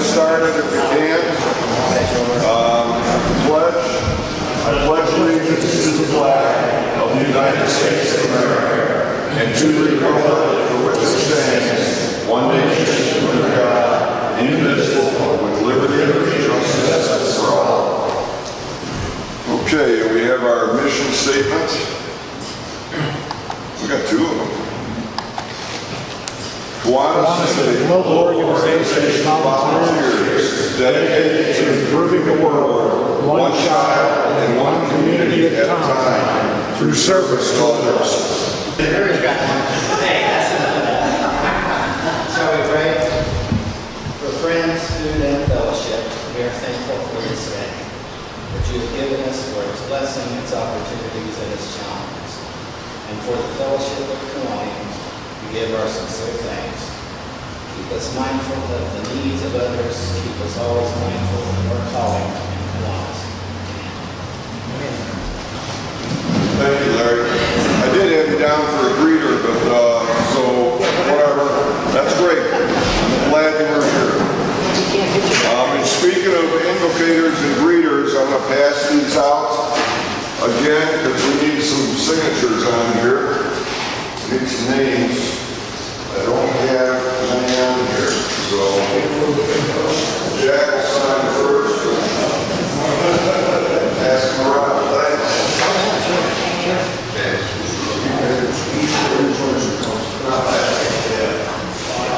started if you can. Pledge. I pledge allegiance to the flag of the United States of America and to the republic for which it stands, one nation under God, indivisible, with liberty and justice for all. Okay, we have our mission statement. We got two of them. Kiwanis is a global organization of volunteers dedicated to improving the world, one child and one community at a time, through service to others. Shall we pray? For friends, food, and fellowship, we are thankful for this day that you have given us, for its blessing, its opportunities, and its challenges. And for the fellowship of Kiwanis, we give our sincere thanks. Keep us mindful of the needs of others. Keep us always mindful of your calling in Kiwanis. Thank you, Larry. I did have you down for a greeter, but so whatever. That's great. I'm glad you were here. And speaking of invocators and greeters, I'm going to pass these out again because we need some signatures on here. We need some names. I don't have any on here, so Jack will sign first. Pass them around.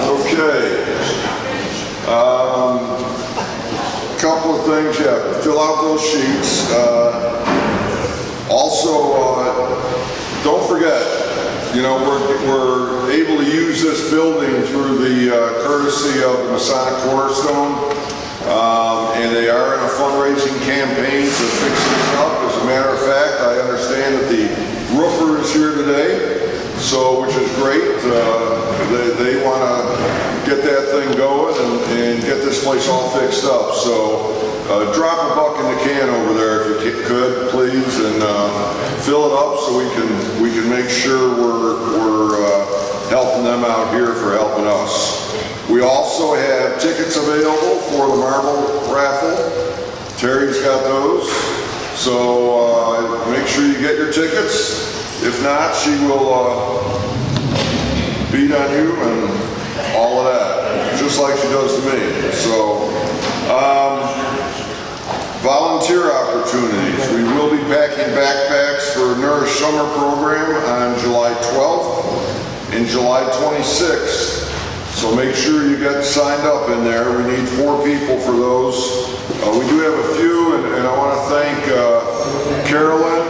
Okay. Couple of things, fill out those sheets. Don't forget, we're able to use this building through the courtesy of the Masonic Cornerstone, and they are in a fundraising campaign to fix this up. As a matter of fact, I understand that the roofer is here today, which is great. They want to get that thing going and get this place all fixed up. So drop a buck in the can over there if you could, please, and fill it up so we can make sure we're helping them out here for helping us. We also have tickets available for the marble raffle. Terry's got those. So make sure you get your tickets. If not, she will beat on you and all of that, just like she does to me. So, volunteer opportunities. We will be packing backpacks for Nourish Summer program on July 12th and July 26th. So make sure you get signed up in there. We need 4 people for those. We do have a few, and I want to thank Carolyn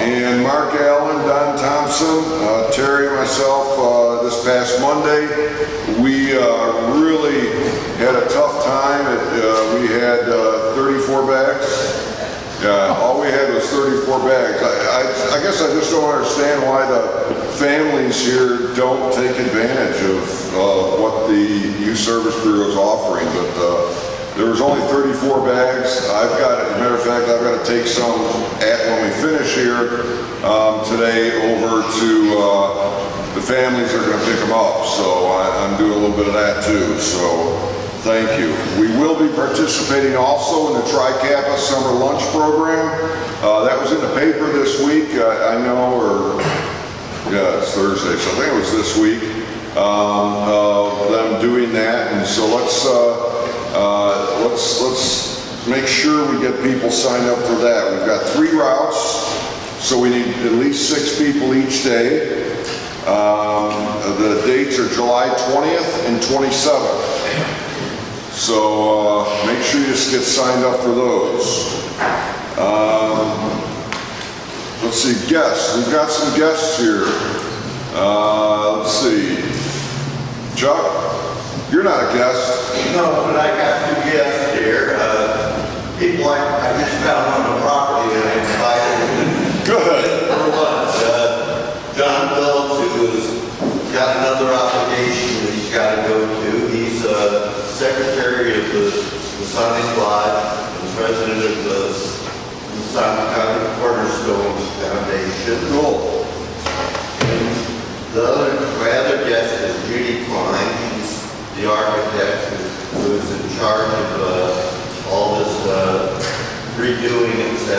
and Mark Allen, Don Thompson, Terry, and myself this past Monday. We really had a tough time. We had 34 bags. All we had was 34 bags. I guess I just don't understand why the families here don't take advantage of what the Youth Service Bureau is offering, but there was only 34 bags. As a matter of fact, I've got to take some when we finish here today over to the families that are going to pick them up. So I'm doing a little bit of that too. So thank you. We will be participating also in the Tri-Kappa Summer Lunch Program. That was in the paper this week. I know, it's Thursday, so I think it was this week. Them doing that, and so let's make sure we get people signed up for that. We've got 3 routes, so we need at least 6 people each day. The dates are July 20th and 27th. So make sure you just get signed up for those. Let's see, guests. We've got some guests here. Let's see. Chuck, you're not a guest. No, but I got 2 guests here. People I just found on the property and I invited Good. for lunch. John Phillips, who's got another obligation that he's got to go to. He's secretary of the Masonic Lodge and president of the Masonic Cornerstone Foundation. Cool. And my other guest is Judy Klein. She's the architect who who is in charge of all this redoing, etc.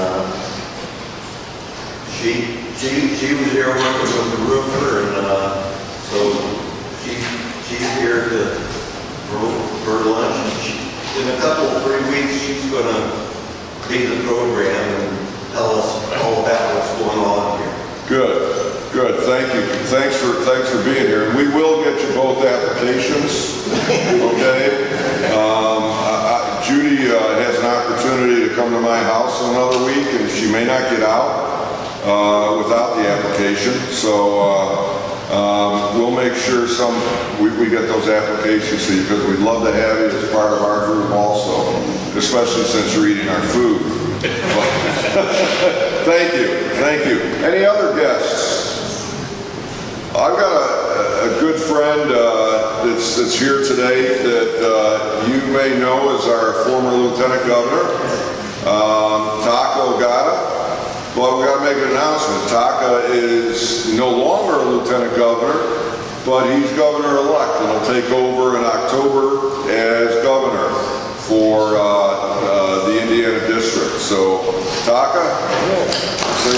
And she was here working with the roofer, and so she's here for lunch. In a couple, 3 weeks, she's going to lead the program and tell us all about what's going on here. Good, thank you. Thanks for being here. And we will get you both applications, okay? Judy has an opportunity to come to my house another week, and she may not get out without the application. So we'll make sure we get those applications to you, because we'd love to have you as part of our group also, especially since you're eating our food. Thank you. Any other guests? I've got a good friend that's here today that you may know as our former Lieutenant Governor, Taka Ogata. But we got to make an announcement. Taka is no longer a Lieutenant Governor, but he's Governor-elect, and he'll take over in October as Governor for the Indiana District. So, Taka, say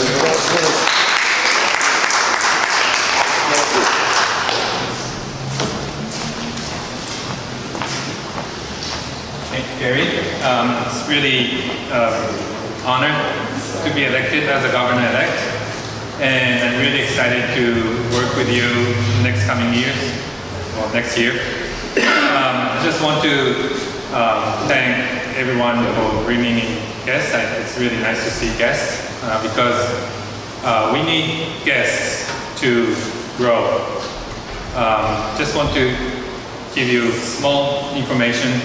Thank you, Gary. It's really honored to be elected as a governor-elect, and I'm really excited to work with you next coming years, or next year. I just want to thank everyone for bringing in guests. It's really nice to see guests because we need guests to grow. Just want to give you small information.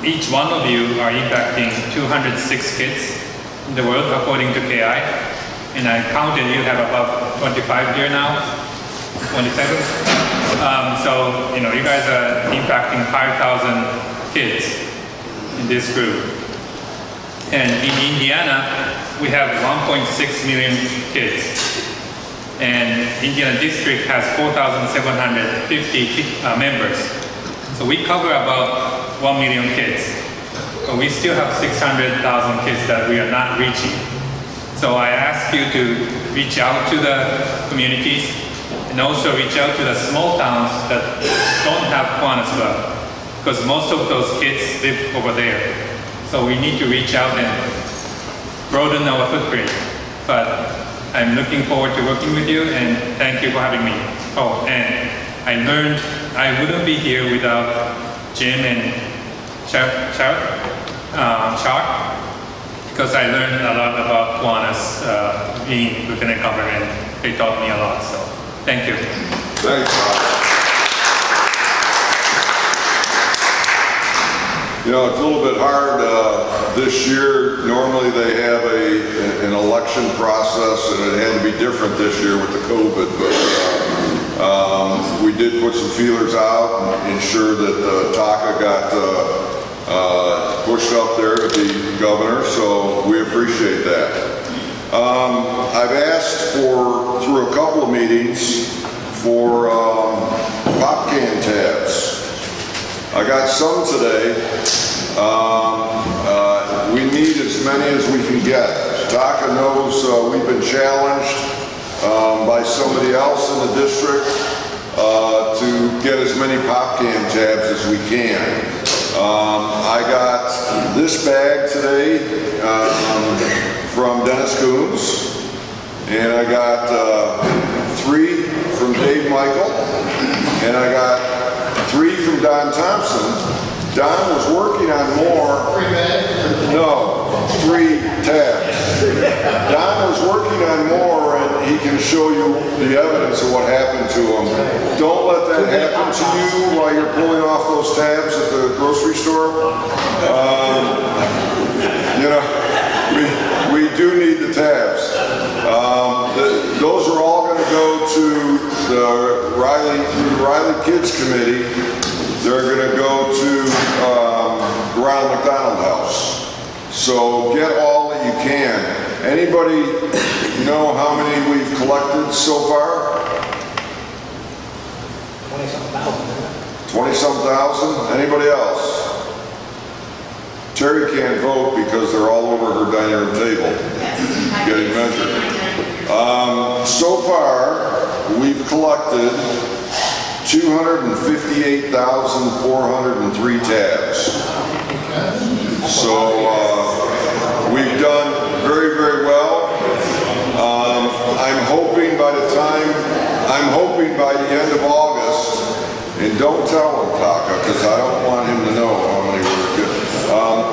Each one of you are impacting 206 kids in the world according to KI, and I counted you have about 25 here now, 27. So you guys are impacting 5,000 kids in this group. And in Indiana, we have 1.6 million kids, and Indiana District has 4,750 members. So we cover about 1 million kids, but we still have 600,000 kids that we are not reaching. So I ask you to reach out to the communities and also reach out to the small towns that don't have Kiwanis Club, because most of those kids live over there. So we need to reach out and broaden our footprint. But I'm looking forward to working with you, and thank you for having me. Oh, and I learned I wouldn't be here without Jim and Char, because I learned a lot about Kiwanis being Lieutenant Governor, and they taught me a lot. So thank you. thanks. It's a little bit hard this year. Normally they have an election process, and it had to be different this year with the COVID, but we did put some feelers out and ensure that Taka got pushed up there to be governor, so we appreciate that. I've asked through a couple of meetings for pop can tabs. I got some today. We need as many as we can get. Taka knows we've been challenged by somebody else in the district to get as many pop can tabs as we can. I got this bag today from Dennis Coons, and I got 3 from Dave Michael, and I got 3 from Don Thompson. Don was working on more. 3 bags? No, 3 tabs. Don was working on more, and he can show you the evidence of what happened to him. Don't let that happen to you while you're pulling off those tabs at the grocery store. We do need the tabs. Those are all going to go to the Riley Kids Committee. They're going to go to Ronald McDonald House. So get all that you can. Anybody know how many we've collected so far? 20-something thousand, isn't it? 20-some thousand. Anybody else? Terry can't vote because they're all over her dining room table getting measured. So far, we've collected 258,403 tabs. So we've done very, very well. I'm hoping by the end of August, and don't tell him, Taka, because I don't want him to know how many we're getting.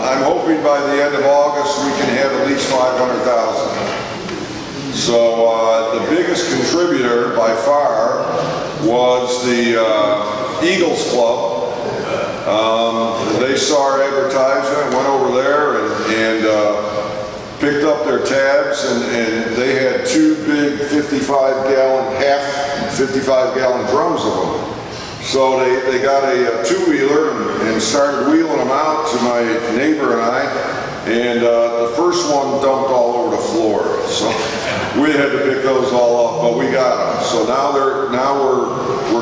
I'm hoping by the end of August we can have at least 500,000. So the biggest contributor by far was the Eagles Club. They saw our advertisement, went over there and picked up their tabs, and they had two big 55-gallon drums of them. So they got a two-wheeler and started wheeling them out to my neighbor and I, and the first one dumped all over the floor. So we had to pick those all up, but we got them. So now we're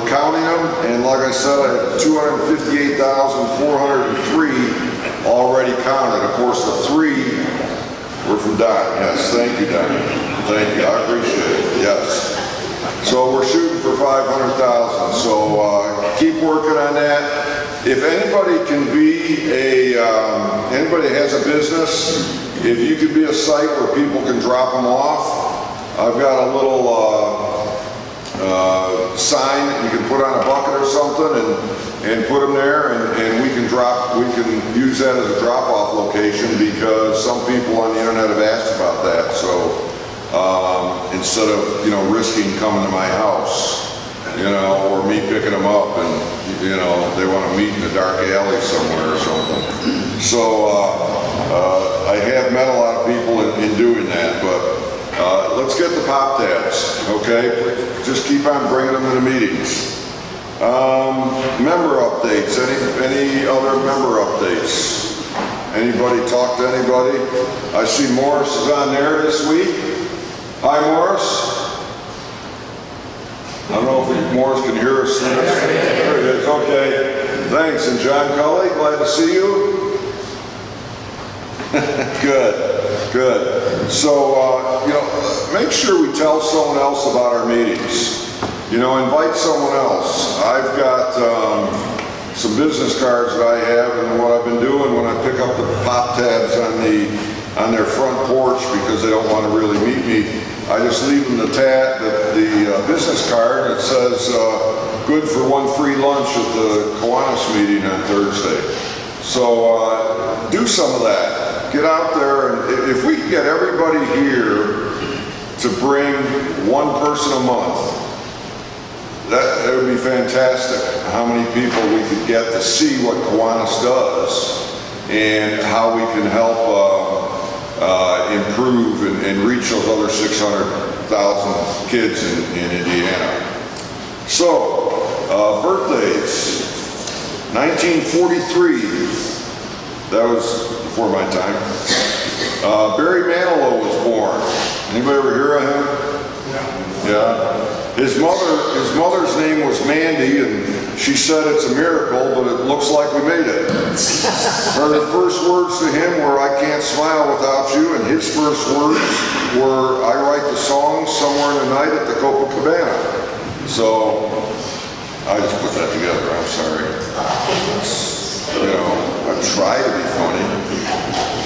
counting them, and like I said, I have 258,403 already counted. Of course, the 3 were from Don. Yes, thank you, Don. Thank you. I appreciate it. Yes. So we're shooting for 500,000. So keep working on that. If anybody can be anybody has a business, if you could be a site where people can drop them off, I've got a little sign that you can put on a bucket or something and put them there, and we can use that as a drop-off location because some people on the internet have asked about that. So instead of risking coming to my house, or me picking them up and they want to meet in a dark alley somewhere or something. So I have met a lot of people in doing that, but let's get the pop tabs, okay? Just keep on bringing them to the meetings. Member updates. Any other member updates? Anybody talk to anybody? I see Morris is on there this week. Hi, Morris. I don't know if Morris can hear us. There he is. Okay. Thanks. And John Cully, glad to see you. Good. So, make sure we tell someone else about our meetings. Invite someone else. I've got some business cards that I have, and what I've been doing when I pick up the pop tabs on their front porch because they don't want to really meet me, I just leave them the business card that says good for one free lunch at the Kiwanis meeting on Thursday. So do some of that. Get out there, and if we can get everybody here to bring one person a month, that would be fantastic. How many people we could get to see what Kiwanis does and how we can help improve and reach those other 600,000 kids in Indiana. So, birthdays. 1943. That was before my time. Barry Manilow was born. Anybody ever hear of him? Yeah. His mother's name was Mandy, and she said it's a miracle, but it looks like we made it. Her first words to him were, "I can't smile without you," and his first words were, "I write the song somewhere in the night at the Copacabana." So, I just put that together, I'm sorry. I try to be funny.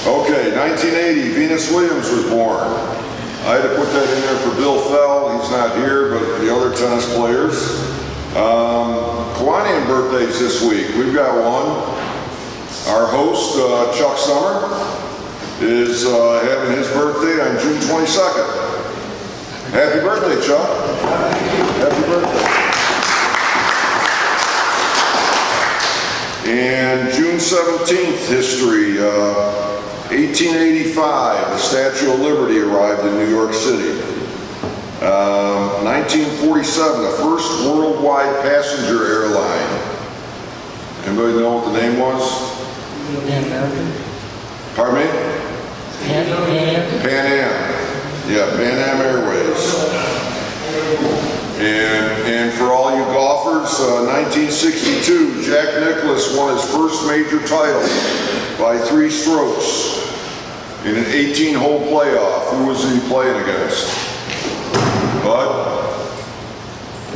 Okay, 1980, Venus Williams was born. I had to put that in there for Bill Fell. He's not here, but the other tennis players. Kiwanian birthdays this week. We've got one. Our host, Chuck Summer, is having his birthday on June 22nd. Happy birthday, Chuck. Happy birthday. And June 17th, history. 1885, the Statue of Liberty arrived in New York City. 1947, the first worldwide passenger airline. Anybody know what the name was? Pan American? Pardon me? Pan Am? Pan Am. Yeah, Pan Am Airways. And for all you golfers, 1962, Jack Nicklaus won his first major title by 3 strokes in an 18-hole playoff. Who was he playing against? Bud?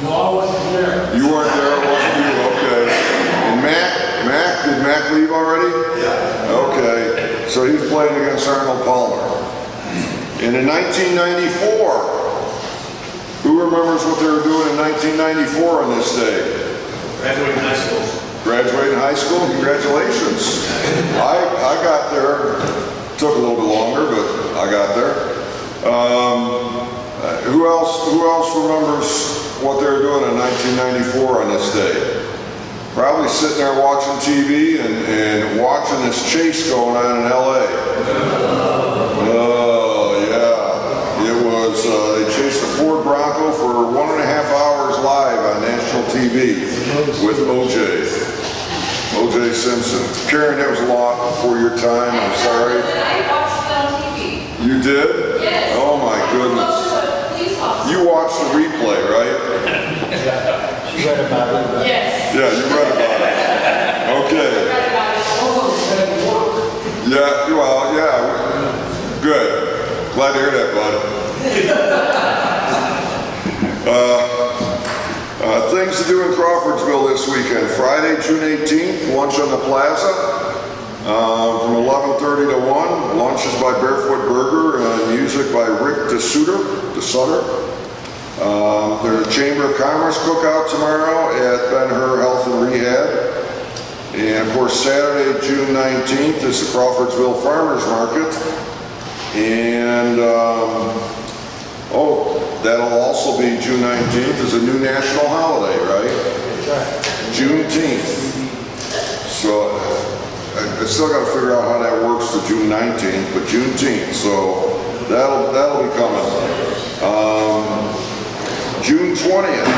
You all wasn't there. You weren't there, wasn't you? Okay. And Mac, did Mac leave already? Yeah. Okay, so he was playing against Arnold Palmer. And in 1994, who remembers what they were doing in 1994 on this day? Graduating high school. Graduating high school? Congratulations. I got there. Took a little bit longer, but I got there. Who else remembers what they were doing in 1994 on this day? Probably sitting there watching TV and watching this chase going on in LA. Oh, yeah. It was, they chased a Ford Bronco for 1.5 hours live on national TV with O.J. Simpson. Karen, that was a lot before your time. I'm sorry. I watched it on TV. You did? Yes. Oh, my goodness. Police officer. You watched the replay, right? She read about it. Yes. Yeah, you read about it. Okay. Read about it. Yeah, well, yeah. Good. Glad to hear that, bud. Things to do in Crawfordsville this weekend. Friday, June 18th, lunch on the plaza from 11:30 to 1. Lunch is by Barefoot Burger and music by Rick DeSutter. There's a Chamber of Commerce cookout tomorrow at Ben-Hur Health and Rehab. And of course, Saturday, June 19th is the Crawfordsville Farmers Market. And, that'll also be June 19th is a new national holiday, right? Juneteenth. So, I still got to figure out how that works to June 19th, but Juneteenth, so that'll be coming. June 20th.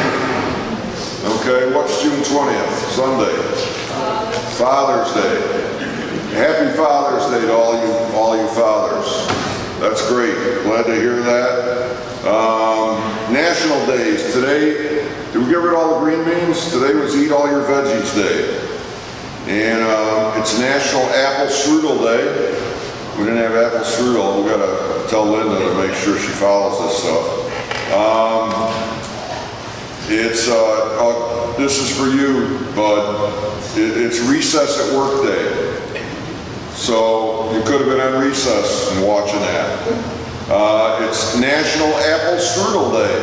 Okay, what's June 20th? Sunday. Father's Day. Happy Father's Day to all you fathers. That's great. Glad to hear that. National days. Today, did we get rid of all the green beans? Today was Eat All Your Veggies Day. And it's National Apple Strudel Day. We didn't have apple strudel. We gotta tell Linda to make sure she follows this stuff. This is for you, bud. It's recess at work day. So you could have been on recess and watching that. It's National Apple Strudel Day.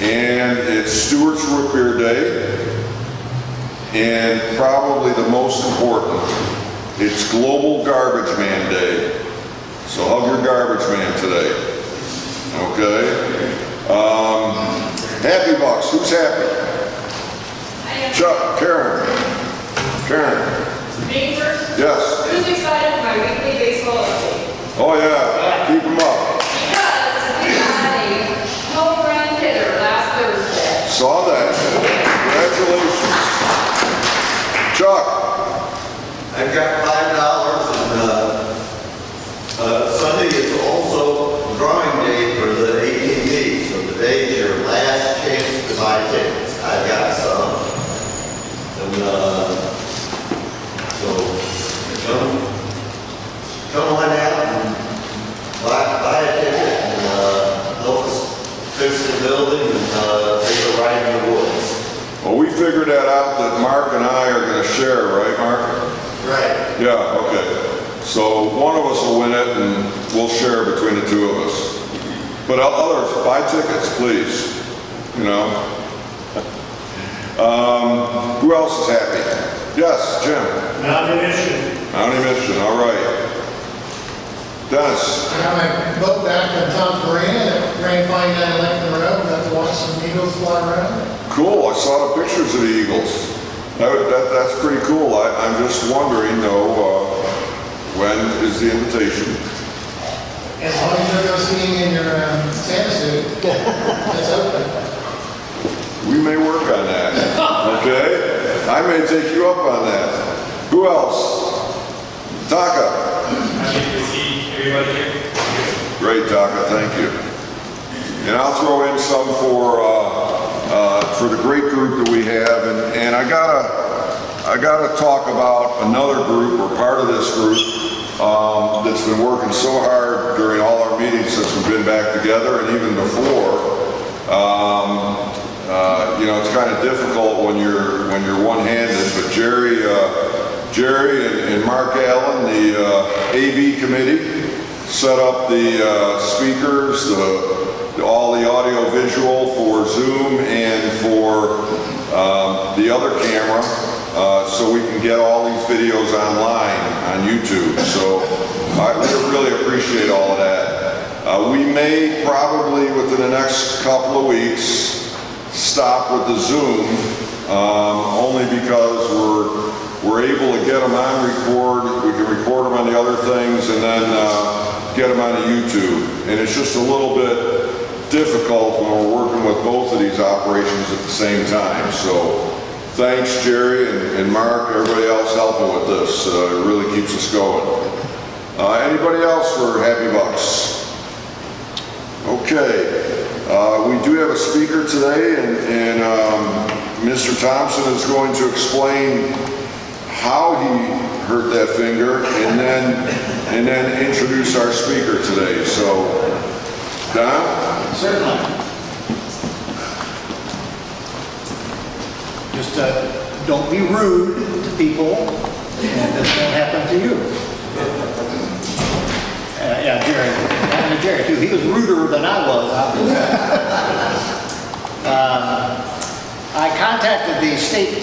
And it's Stewart's Root Beer Day. And probably the most important, it's Global Garbage Man Day. So hug your garbage man today. Okay? Happy Bucks. Who's happy? Chuck, Karen. Me first? Yes. Who's excited for my weekly baseball update? Oh yeah, keep them up. Because we had a home run hitter last Thursday. Saw that. Congratulations. Chuck. I've got $5 and Sunday is also drawing day for the ATV. So today is your last chance to buy tickets. I've got some. And so come on out and buy a ticket and help us fix the building and take a ride in the woods. Well, we figured that out that Mark and I are going to share, right, Mark? Right. Yeah, okay. So one of us will win it and we'll share between the two of us. But others, buy tickets, please. You know. Who else is happy? Yes, Jim. Mountie Mission, all right. Dennis. I got my boat back on Tom's Marina, that ran fine down Lincoln Road, got to watch some eagles fly around. Cool, I saw the pictures of the Eagles. That's pretty cool. I'm just wondering, though, when is the invitation? As long as you're singing in your Santa suit, it's open. We may work on that, okay? I may take you up on that. Who else? Taka. Happy to see everybody here. Great, Taka, thank you. And I'll throw in some for for the great group that we have. And I gotta talk about another group, or part of this group, that's been working so hard during all our meetings since we've been back together, and even before. You know, it's kind of difficult when you're one-handed, but Jerry and Mark Allen, the AV committee, set up the speakers, all the audio visual for Zoom and for the other camera, so we can get all these videos online on YouTube. So I really appreciate all of that. We may probably within the next couple of weeks stop with the Zoom, only because we're able to get them on record. We can record them on the other things and then get them on the YouTube. And it's just a little bit difficult when we're working with both of these operations at the same time. So thanks, Jerry and Mark, everybody else helping with this. It really keeps us going. Anybody else for Happy Bucks? Okay, we do have a speaker today, and Mr. Thompson is going to explain how he hurt that finger, and then introduce our speaker today. So, Don? Certainly. Just don't be rude to people, and this won't happen to you. Yeah, Jerry. Happened to Jerry too. He was ruder than I was, obviously. I contacted the State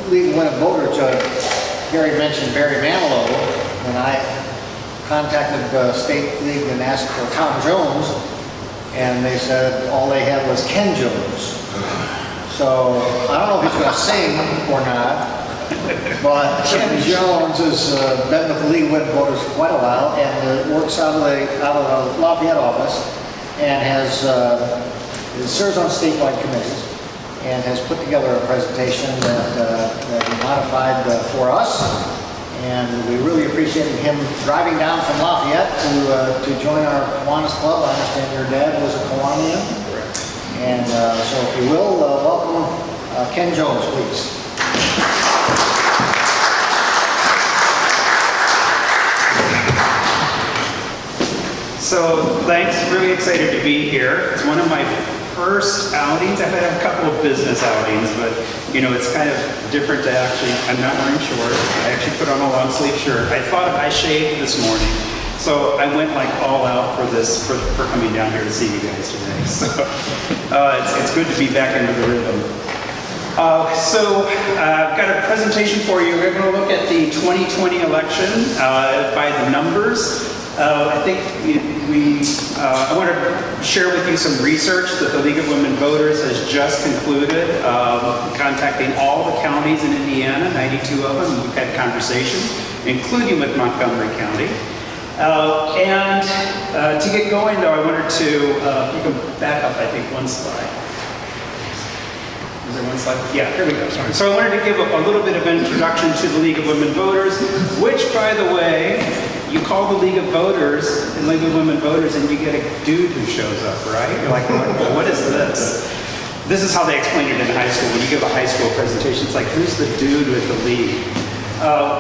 League of Women Voters. Gary mentioned Barry Manilow, and I contacted the State League and asked for Tom Jones, and they said all they had was Ken Jones. So I don't know if he's going to sing or not. But Ken Jones has been with the League of Women Voters for quite a while, and works out of the Lafayette office, and serves on statewide committees, and has put together a presentation that he modified for us. And we really appreciated him driving down from Lafayette to join our Kiwanis Club. I understand your dad was a Kiwanian. And so if you will, welcome Ken Jones, please. So thanks, really excited to be here. It's one of my first outings. I've had a couple of business outings, but you know, it's kind of different to actually, I'm not wearing shorts. I actually put on a long sleeve shirt. I thought I shaved this morning. So I went like all out for this, for coming down here to see you guys today. So it's good to be back into the rhythm. So I've got a presentation for you. We're going to look at the 2020 election by the numbers. I think I want to share with you some research that the League of Women Voters has just concluded, contacting all the counties in Indiana, 92 of them. We've had conversations, including with Montgomery County. To get going, though, I wanted to, you can back up, I think, one slide. Is there one slide? Yeah, here we go, sorry. So I wanted to give a little bit of an introduction to the League of Women Voters, which, by the way, you call the League of Voters and League of Women Voters and you get a dude who shows up, right? You're like, what is this? This is how they explain it in high school. When you give a high school presentation, it's like, who's the dude with the league?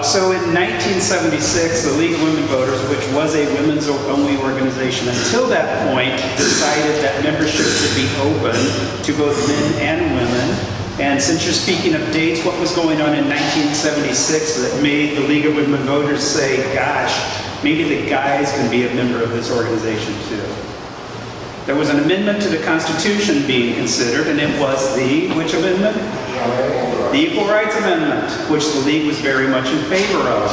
So in 1976, the League of Women Voters, which was a women's only organization until that point, decided that membership should be open to both men and women. And since you're speaking of dates, what was going on in 1976 that made the League of Women Voters say, gosh, maybe the guys can be a member of this organization too? There was an amendment to the Constitution being considered, and it was the, which amendment? The Equal Rights Amendment, which the League was very much in favor of.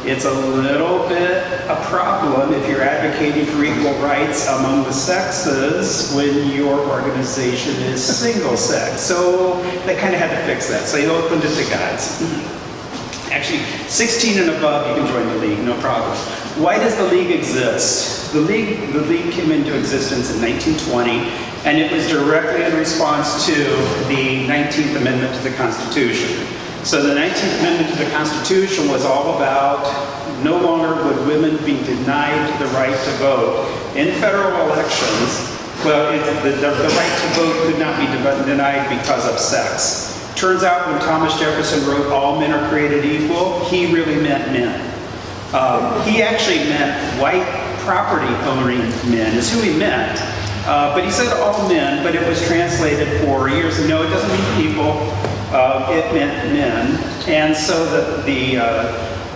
It's a little bit a problem if you're advocating for equal rights among the sexes when your organization is single sex. So they kind of had to fix that. So they opened it to guys. Actually, 16 and above, you can join the League, no problem. Why does the League exist? The League came into existence in 1920, and it was directly in response to the 19th Amendment to the Constitution. So the 19th Amendment to the Constitution was all about no longer would women be denied the right to vote in federal elections Well, the right to vote could not be denied because of sex. Turns out when Thomas Jefferson wrote all men are created equal, he really meant men. He actually meant white property owning men is who he meant. But he said all men, but it was translated for years. No, it doesn't mean people. It meant men. And so the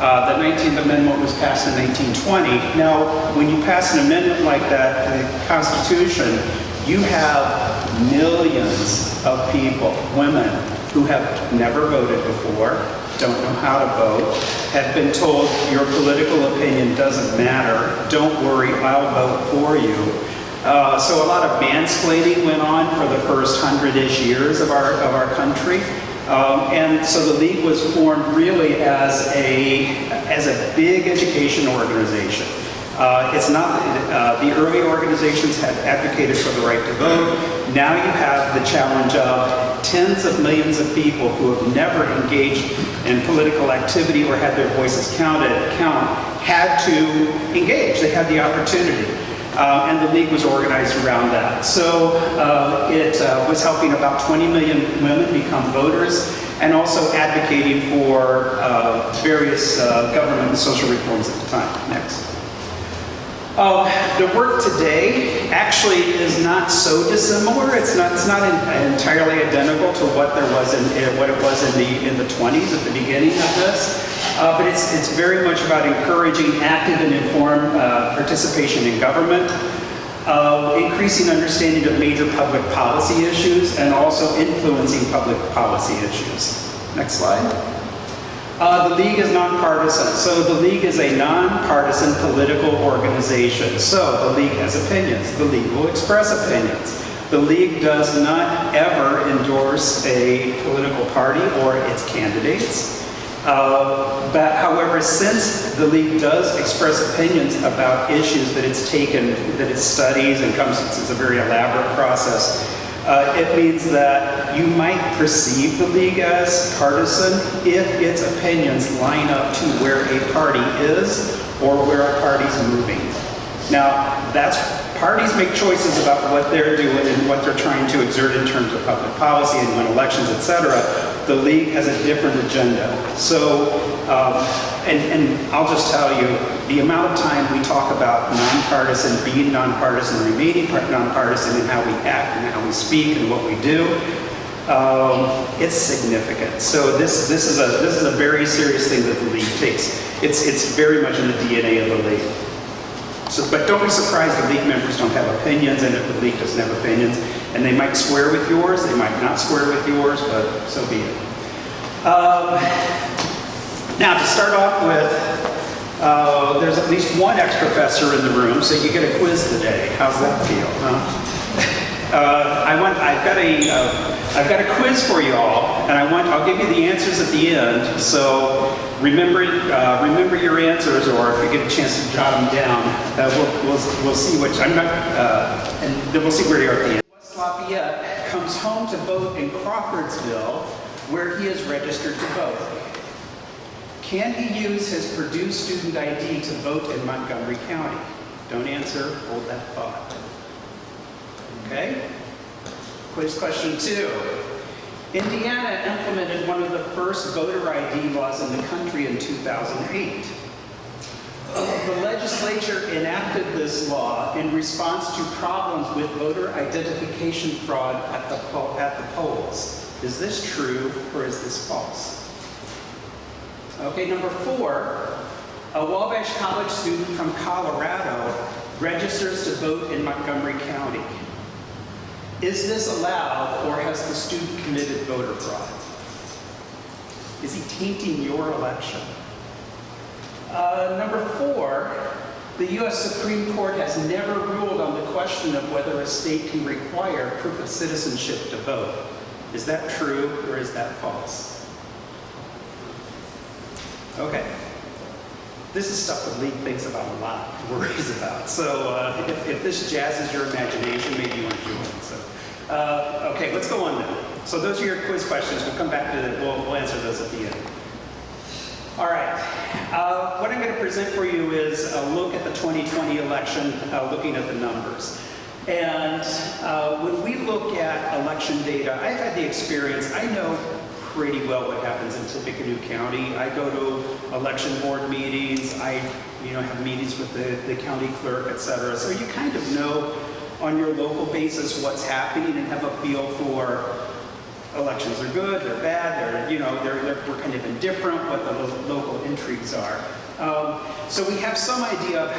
19th Amendment was passed in 1920. Now, when you pass an amendment like that to the Constitution, you have millions of people, women, who have never voted before, don't know how to vote, have been told your political opinion doesn't matter, don't worry, I'll vote for you. So a lot of mansplaining went on for the first 100-ish years of our country. And so the League was formed really as a big education organization. It's not, the early organizations had advocated for the right to vote. Now you have the challenge of tens of millions of people who have never engaged in political activity or had their voices had to engage. They had the opportunity. And the League was organized around that. So it was helping about 20 million women become voters and also advocating for various government and social reforms at the time. Next. The work today actually is not so dissimilar. It's not entirely identical to what there was what it was in the 20s at the beginning of this. But it's very much about encouraging active and informed participation in government, increasing understanding of major public policy issues, and also influencing public policy issues. Next slide. The League is nonpartisan. So the League is a nonpartisan political organization. So the League has opinions. The League will express opinions. The League does not ever endorse a political party or its candidates. But however, since the League does express opinions about issues that it's taken, that it studies and it's a very elaborate process, it means that you might perceive the League as partisan if its opinions line up to where a party is or where a party's moving. Now, parties make choices about what they're doing and what they're trying to exert in terms of public policy and win elections, etc. The League has a different agenda. So, and I'll just tell you, the amount of time we talk about nonpartisan, being nonpartisan, remaining nonpartisan in how we act and how we speak and what we do, it's significant. So this is a very serious thing that the League takes. It's very much in the DNA of the League. So, but don't be surprised if League members don't have opinions, and if the League doesn't have opinions, and they might square with yours, they might not square with yours, but so be it. Now, to start off with, there's at least one ex-professor in the room, so you get a quiz today. How's that feel? Huh? I've got a quiz for you all, and I'll give you the answers at the end. So remember your answers, or if you get a chance to jot them down, we'll see which. And then we'll see where you are at the end. West Lafayette comes home to vote in Crawfordsville, where he is registered to vote. Can he use his Purdue student ID to vote in Montgomery County? Don't answer, hold that thought. Okay? Quiz question 2. Indiana implemented one of the first voter ID laws in the country in 2008. The legislature enacted this law in response to problems with voter identification fraud at the polls. Is this true or is this false? Okay, number 4, a Wabash College student from Colorado registers to vote in Montgomery County. Is this allowed, or has the student committed voter fraud? Is he tainting your election? Number 4, the U.S. Supreme Court has never ruled on the question of whether a state can require proof of citizenship to vote. Is that true, or is that false? Okay. This is stuff the League thinks about a lot, worries about. So if this jazzes your imagination, maybe you want to join. So, okay, let's go on now. So those are your quiz questions. We'll come back to it. We'll answer those at the end. All right. What I'm going to present for you is a look at the 2020 election, looking at the numbers. And when we look at election data, I've had the experience, I know pretty well what happens in Tippecanoe County. I go to election board meetings, I have meetings with the county clerk, et cetera. So you kind of know on your local basis what's happening and have a feel for elections are good, they're bad, we're kind of indifferent, what the local intrigues are. So we have some idea of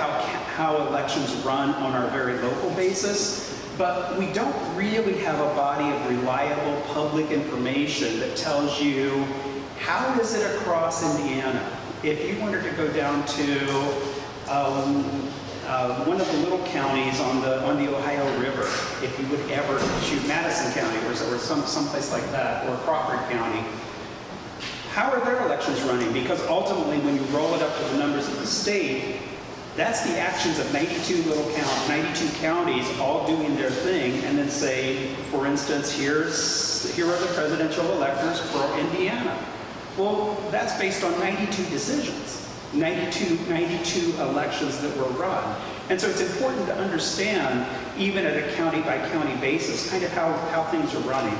how elections run on our very local basis, but we don't really have a body of reliable public information that tells you how is it across Indiana. If you wanted to go down to one of the little counties on the Ohio River, if you would ever choose Madison County or someplace like that, or Crawford County, how are their elections running? Because ultimately, when you roll it up to the numbers of the state, that's the actions of 92 counties all doing their thing, and then say, for instance, here are the presidential electors for Indiana. Well, that's based on 92 decisions. 92 elections that were run. And so it's important to understand, even at a county by county basis, kind of how things are running.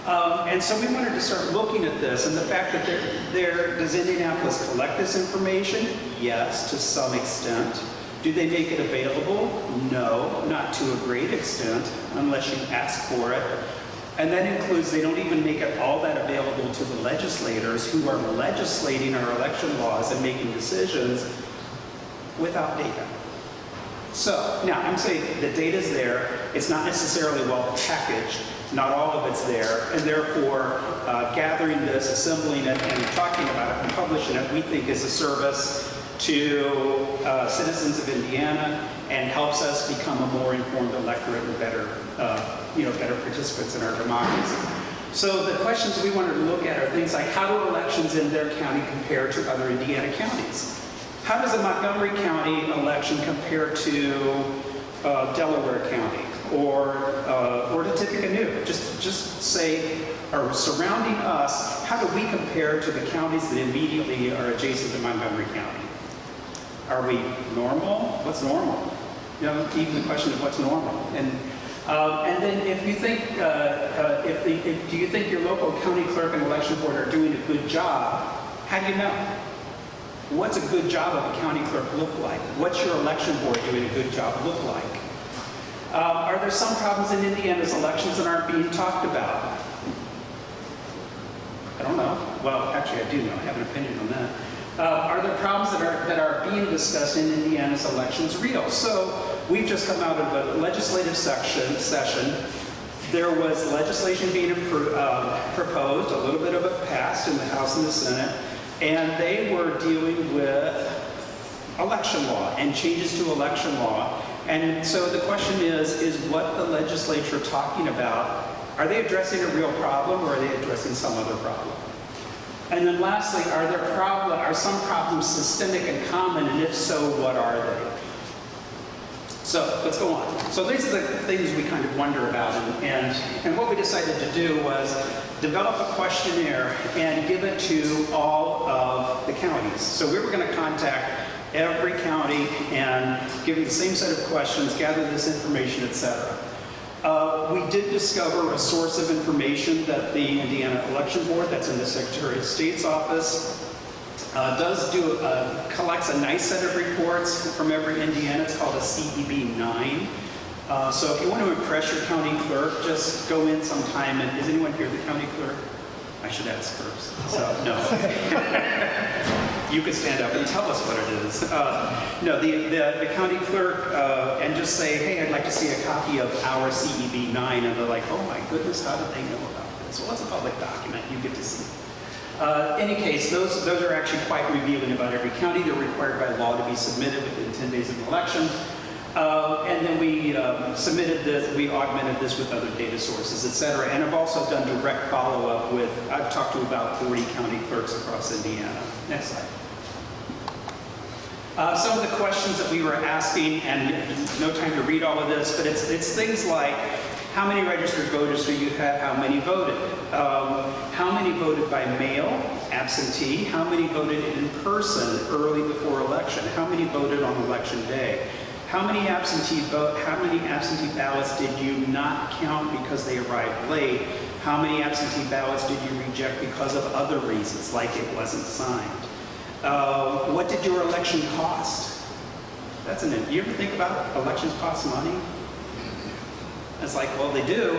And so we wanted to start looking at this, and the fact that does Indianapolis collect this information? Yes, to some extent. Do they make it available? No, not to a great extent, unless you ask for it. And that includes, they don't even make it all that available to the legislators who are legislating our election laws and making decisions without data. So, now I'm saying the data's there, it's not necessarily well packaged, not all of it's there, and therefore gathering this, assembling it, and talking about it and publishing it, we think is a service to citizens of Indiana and helps us become a more informed electorate and better participants in our democracy. So the questions we wanted to look at are things like, how do elections in their county compare to other Indiana counties? How does a Montgomery County election compare to Delaware County or to Tippecanoe? Just say, or surrounding us, how do we compare to the counties that immediately are adjacent to Montgomery County? Are we normal? What's normal? Even the question of what's normal. And then if you think, do you think your local county clerk and election board are doing a good job? How do you know? What's a good job of a county clerk look like? What's your election board doing a good job look like? Are there some problems in Indiana's elections that aren't being talked about? I don't know. Well, actually I do know. I have an opinion on that. Are there problems that are being discussed in Indiana's elections real? So we've just come out of a legislative session. There was legislation being proposed, a little bit of it passed in the House and the Senate, and they were dealing with election law and changes to election law. And so the question is what the legislature talking about, are they addressing a real problem or are they addressing some other problem? And then lastly, are some problems systemic and common, and if so, what are they? So let's go on. So these are the things we kind of wonder about, and what we decided to do was develop a questionnaire and give it to all of the counties. So we were going to contact every county and give them the same set of questions, gather this information, etc. We did discover a source of information that the Indiana Election Board, that's in the Secretary of State's office, collects a nice set of reports from every Indiana. It's called a CEB-9. So if you want to impress your county clerk, just go in sometime. And is anyone here the county clerk? I should ask first. So no. You could stand up and tell us what it is. No, the county clerk, and just say, hey, I'd like to see a copy of our CEB-9, and they're like, oh my goodness, how did they know about this? Well, it's a public document, you get to see. Any case, those are actually quite revealing about every county. They're required by law to be submitted within 10 days of an election. And then we submitted this, we augmented this with other data sources, et cetera. And I've also done direct follow-up with, I've talked to about 40 county clerks across Indiana. Next slide. Some of the questions that we were asking, and no time to read all of this, but it's things like, how many registered voters do you have? How many voted? How many voted by mail, absentee? How many voted in person early before election? How many voted on election day? How many absentee ballots did you not count because they arrived late? How many absentee ballots did you reject because of other reasons, like it wasn't signed? What did your election cost? That's you ever think about elections cost money? It's like, well, they do.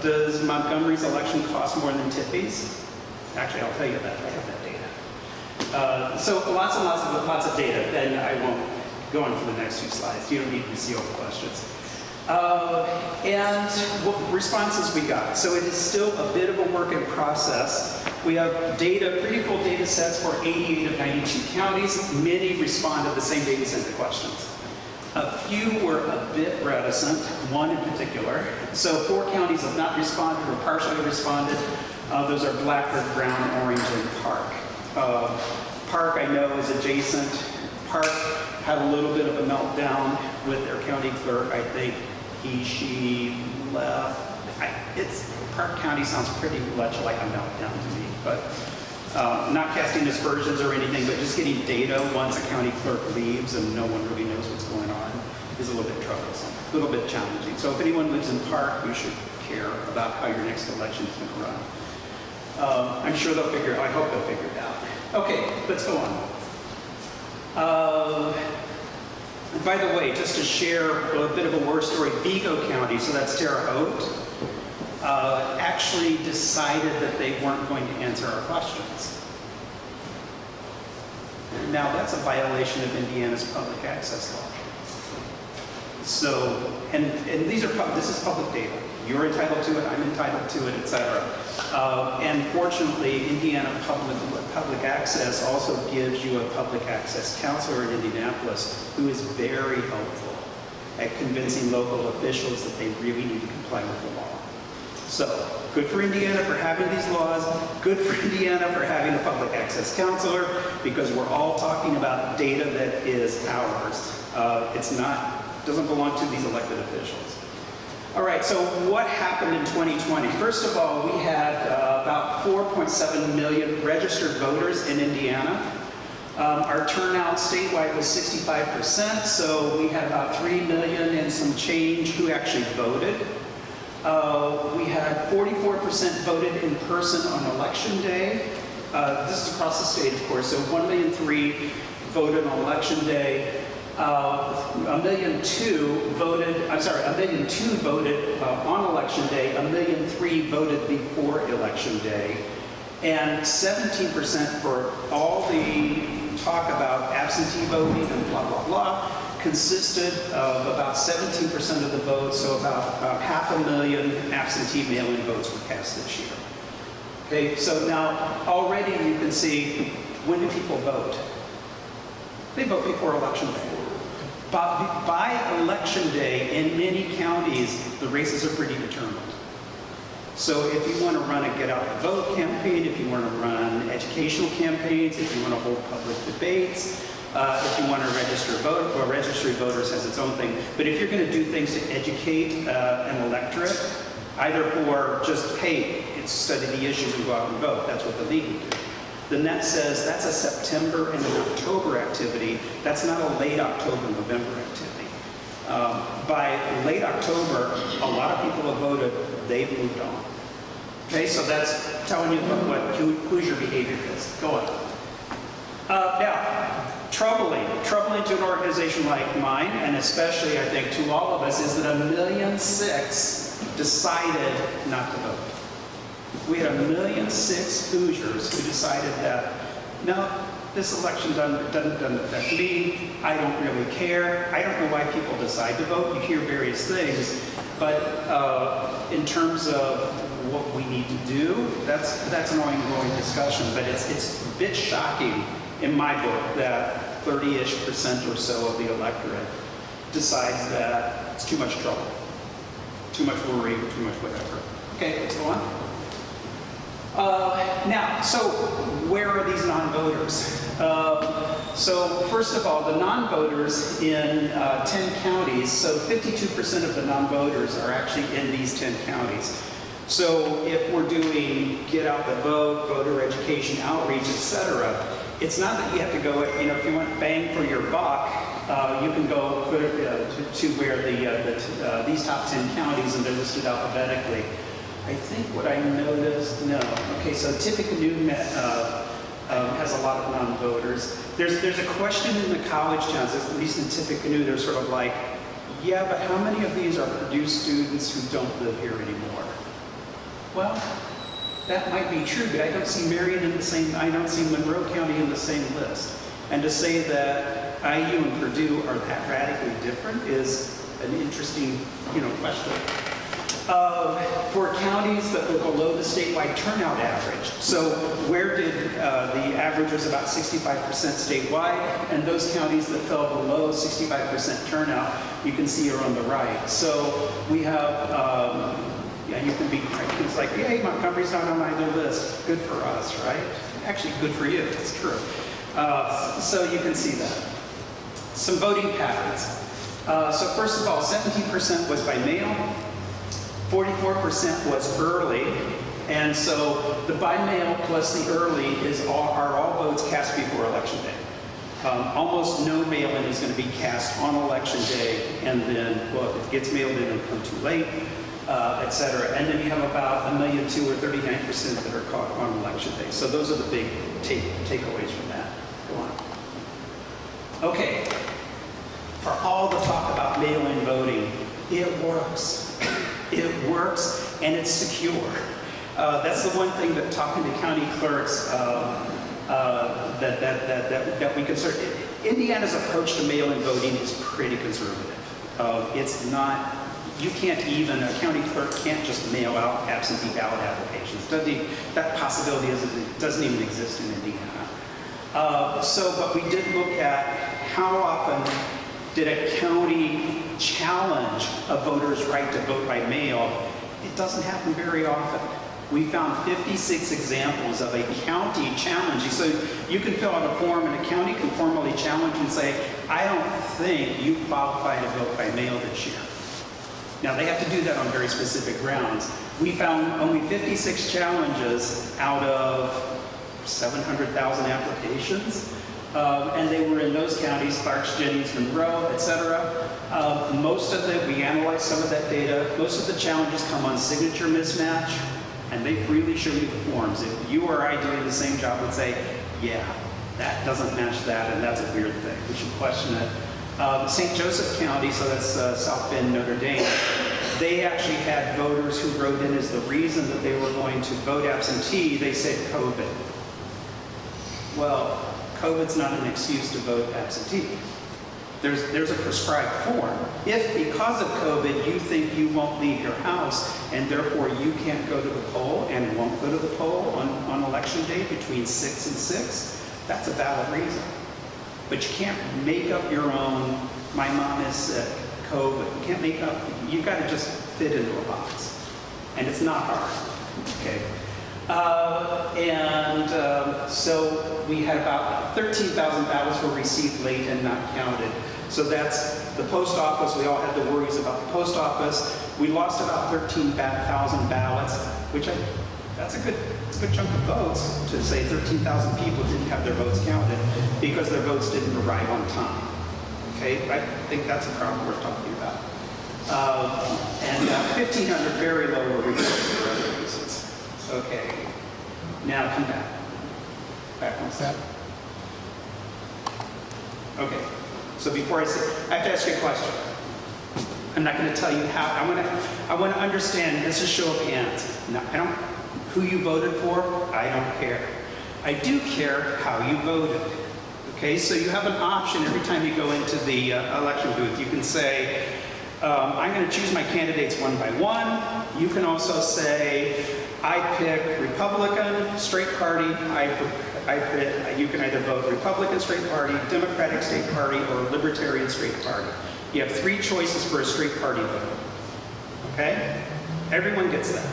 Does Montgomery's election cost more than Tippy's? Actually, I'll tell you that. I have that data. So lots of data, and I won't go on for the next two slides. You don't need to see all the questions. And what responses we got. So it is still a bit of a work in process. We have data, pretty full data sets for 88 of 92 counties. Many responded the same day we sent the questions. A few were a bit reticent, one in particular. So 4 counties have not responded or partially responded. Those are Blackford, Brown, Orange, and Park. Park, I know, is adjacent. Park had a little bit of a meltdown with their county clerk. I think she left. Park County sounds pretty much like a meltdown to me, but not casting aspersions or anything, but just getting data once a county clerk leaves and no one really knows what's going on is a little bit troublesome, a little bit challenging. So if anyone lives in Park, you should care about how your next election is going to run. I'm sure they'll I hope they'll figure it out. Okay, let's go on. By the way, just to share a bit of a war story, Vigo County, so that's Terre Haute, actually decided that they weren't going to answer our questions. Now, that's a violation of Indiana's public access law. So, and this is public data. You're entitled to it, I'm entitled to it, etc. And fortunately, Indiana public access also gives you a public access counselor in Indianapolis who is very helpful at convincing local officials that they really need to comply with the law. So, good for Indiana for having these laws, good for Indiana for having a public access counselor, because we're all talking about data that is ours. Doesn't belong to these elected officials. All right, so what happened in 2020? First of all, we had about 4.7 million registered voters in Indiana. Our turnout statewide was 65%, so we had about 3 million and some change who actually voted. We had 44% voted in person on election day. This is across the state, of course, so 1,000,003 voted on election day. 1,002,000 voted on election day, 1,003,000 voted before election day, and 17% for all the talk about absentee voting and blah, blah, blah, consisted of about 17% of the votes, so about 500,000 absentee mail-in votes were cast this year. Okay, so now already you can see, when do people vote? They vote before election day. But by election day, in many counties, the races are pretty determined. So if you want to run a Get Out the Vote campaign, if you want to run educational campaigns, if you want to hold public debates, if you want to register vote, well, registry voters has its own thing. But if you're going to do things to educate an electorate, either for just, hey, it's study the issues and go out and vote, that's what the league would do. Then that says that's a September and an October activity. That's not a late October, November activity. By late October, a lot of people have voted, they've moved on. Okay, so that's telling you who your behavior is. Go on. Now, troubling to an organization like mine, and especially I think to all of us, is that 1,006,000 decided not to vote. We had 1,006,000 Hoosiers who decided that, no, this election doesn't affect me, I don't really care, I don't know why people decide to vote, you hear various things, but in terms of what we need to do, that's an ongoing discussion, but it's a bit shocking in my book that 30-ish% or so of the electorate decides that it's too much trouble, too much worry, too much whatever. Okay, let's go on. Now, so where are these non-voters? So first of all, the non-voters in 10 counties, so 52% of the non-voters are actually in these 10 counties. So if we're doing Get Out the Vote, voter education outreach, etc., it's not that you have to go, if you want bang for your buck, You can go put it to where these top 10 counties, and they're listed alphabetically. I think what I noticed, no. Okay, so Tippecanoe has a lot of non-voters. There's a question in the college towns, at least in Tippecanoe, they're sort of like, yeah, but how many of these are Purdue students who don't live here anymore? Well, that might be true, but I don't see Marion in the same, I don't see Monroe County in the same list. And to say that IU and Purdue are that radically different is an interesting, question. For counties that were below the statewide turnout average, so where did the average was about 65% statewide, and those counties that fell below 65% turnout, you can see are on the right. So we have, you can be, it's like, yay, Montgomery's not on either list. Good for us, right? Actually, good for you, it's true. So you can see that. Some voting patterns. So first of all, 17% was by mail, 44% was early, and so the by mail plus the early are all votes cast before Election Day. Almost no mail-in is going to be cast on Election Day, and then, well, if it gets mailed in, it'll come too late, et cetera. And then you have about 1.2 million or 39% that are caught on Election Day. So those are the big takeaways from that. Go on. Okay. For all the talk about mail-in voting, it works. It works, and it's secure. That's the one thing that talking to county clerks that we can start. Indiana's approach to mail-in voting is pretty conservative. It's not. You can't even, a county clerk can't just mail out absentee ballot applications. That possibility doesn't even exist in Indiana. But we did look at how often did a county challenge a voter's right to vote by mail. It doesn't happen very often. We found 56 examples of a county challenging. So you can fill out a form and a county can formally challenge and say, I don't think you qualify to vote by mail this year. Now they have to do that on very specific grounds. We found only 56 challenges out of 700,000 applications. And they were in those counties, Clarks, Jennings, Monroe, et cetera. Most of it, we analyzed some of that data. Most of the challenges come on signature mismatch, and they freely show you the forms. If you or I doing the same job would say, yeah, that doesn't match that, and that's a weird thing. We should question it. St. Joseph County, so that's South Bend, Notre Dame, they actually had voters who wrote in as the reason that they were going to vote absentee, they said COVID. Well, COVID's not an excuse to vote absentee. There's a prescribed form. If because of COVID you think you won't leave your house and therefore you can't go to the poll and won't go to the poll on election day between 6 and 6, that's a valid reason. But you can't make up your own, my mom is sick, COVID. You can't make up, you've got to just fit into a box. And it's not hard, okay? So we had about 13,000 ballots were received late and not counted. So that's the post office. We all had the worries about the post office. We lost about 13,000 ballots, which that's a good chunk of votes to say 13,000 people didn't have their votes counted because their votes didn't arrive on time. Okay, I think that's a problem worth talking about. And 1,500 very low were reported for other reasons. Okay, now come back. Back one step. Okay, so before I say, I have to ask you a question. I'm not going to tell you how. I want to understand. This is a show of hands. No, who you voted for. I don't care. I do care how you voted. Okay, so you have an option every time you go into the election booth. You can say, I'm going to choose my candidates one by one. You can also say, I pick Republican, straight party. You can either vote Republican, straight party, Democratic, straight party, or Libertarian, straight party. You have 3 choices for a straight party vote. Okay? Everyone gets that.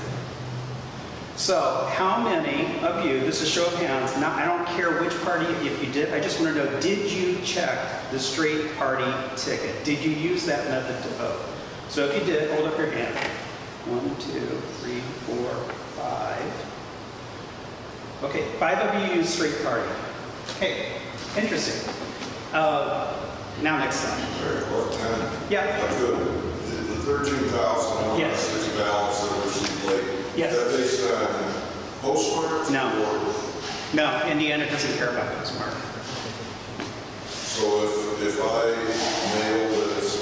So, how many of you, this is a show of hands, I don't care which party, if you did, I just want to know, did you check the straight party ticket? Did you use that method to vote? So if you did, hold up your hand. 1, 2, 3, 4, 5. Okay, 5 of you use straight party. Okay, interesting. Now next slide. What time? Yeah. Good. The 13,000 Yes. ballots that were received late. Yes. Is that based on postmarks? No. Or- No, Indiana doesn't care about postmark. So if I mail this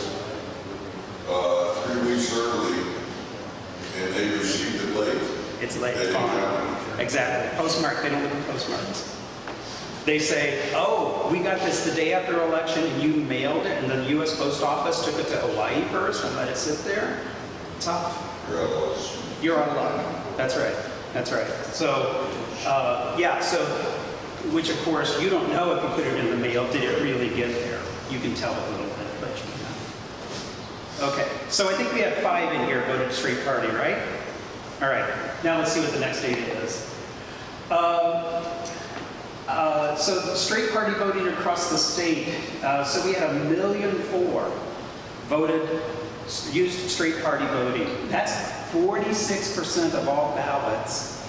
3 weeks early and they received it late, It's late. they don't count it. Exactly. Postmark, they don't look at postmarks. They say, oh, we got this the day after election and you mailed it and the US Post Office took it to Hawaii first and let it sit there. Tough. You're out of luck. That's right. That's right. So, which of course you don't know if you put it in the mail, did it really get there? You can tell a little bit, but you know. Okay, so I think we have 5 in here voted straight party, right? All right, now let's see what the next data is. So straight party voting across the state, so we had 1,000,004 voted, used straight party voting. That's 46% of all ballots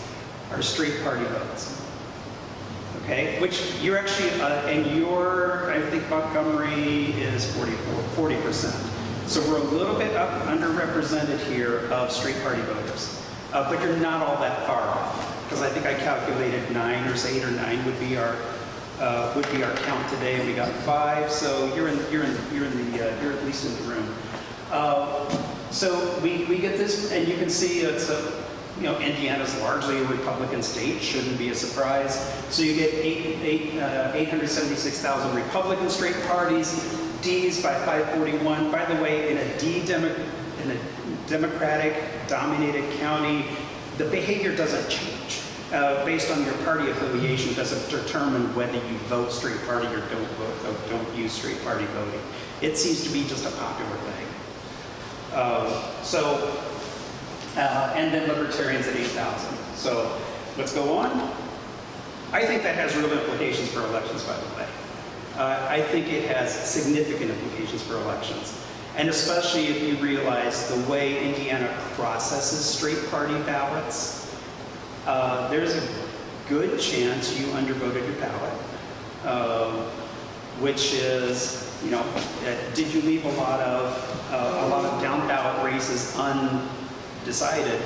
are straight party votes. Okay, which you're actually, and I think Montgomery is 40%. So we're a little bit underrepresented here of straight party voters. But you're not all that far off, because I think I calculated 8 or 9 would be our count today, and we got 5. So you're at least in the room. So we get this, and you can see it's Indiana's largely a Republican state, shouldn't be a surprise. So you get 876,000 Republican straight parties, Ds by 541. By the way, in a Democratic-dominated county, the behavior doesn't change. Based on your party affiliation doesn't determine whether you vote straight party or don't use straight party voting. It seems to be just a popular thing. And then libertarians at 8,000. So let's go on. I think that has real implications for elections, by the way. I think it has significant implications for elections. And especially if you realize the way Indiana processes straight party ballots, there's a good chance you undervoted your ballot, which is, did you leave a lot of down ballot races undecided?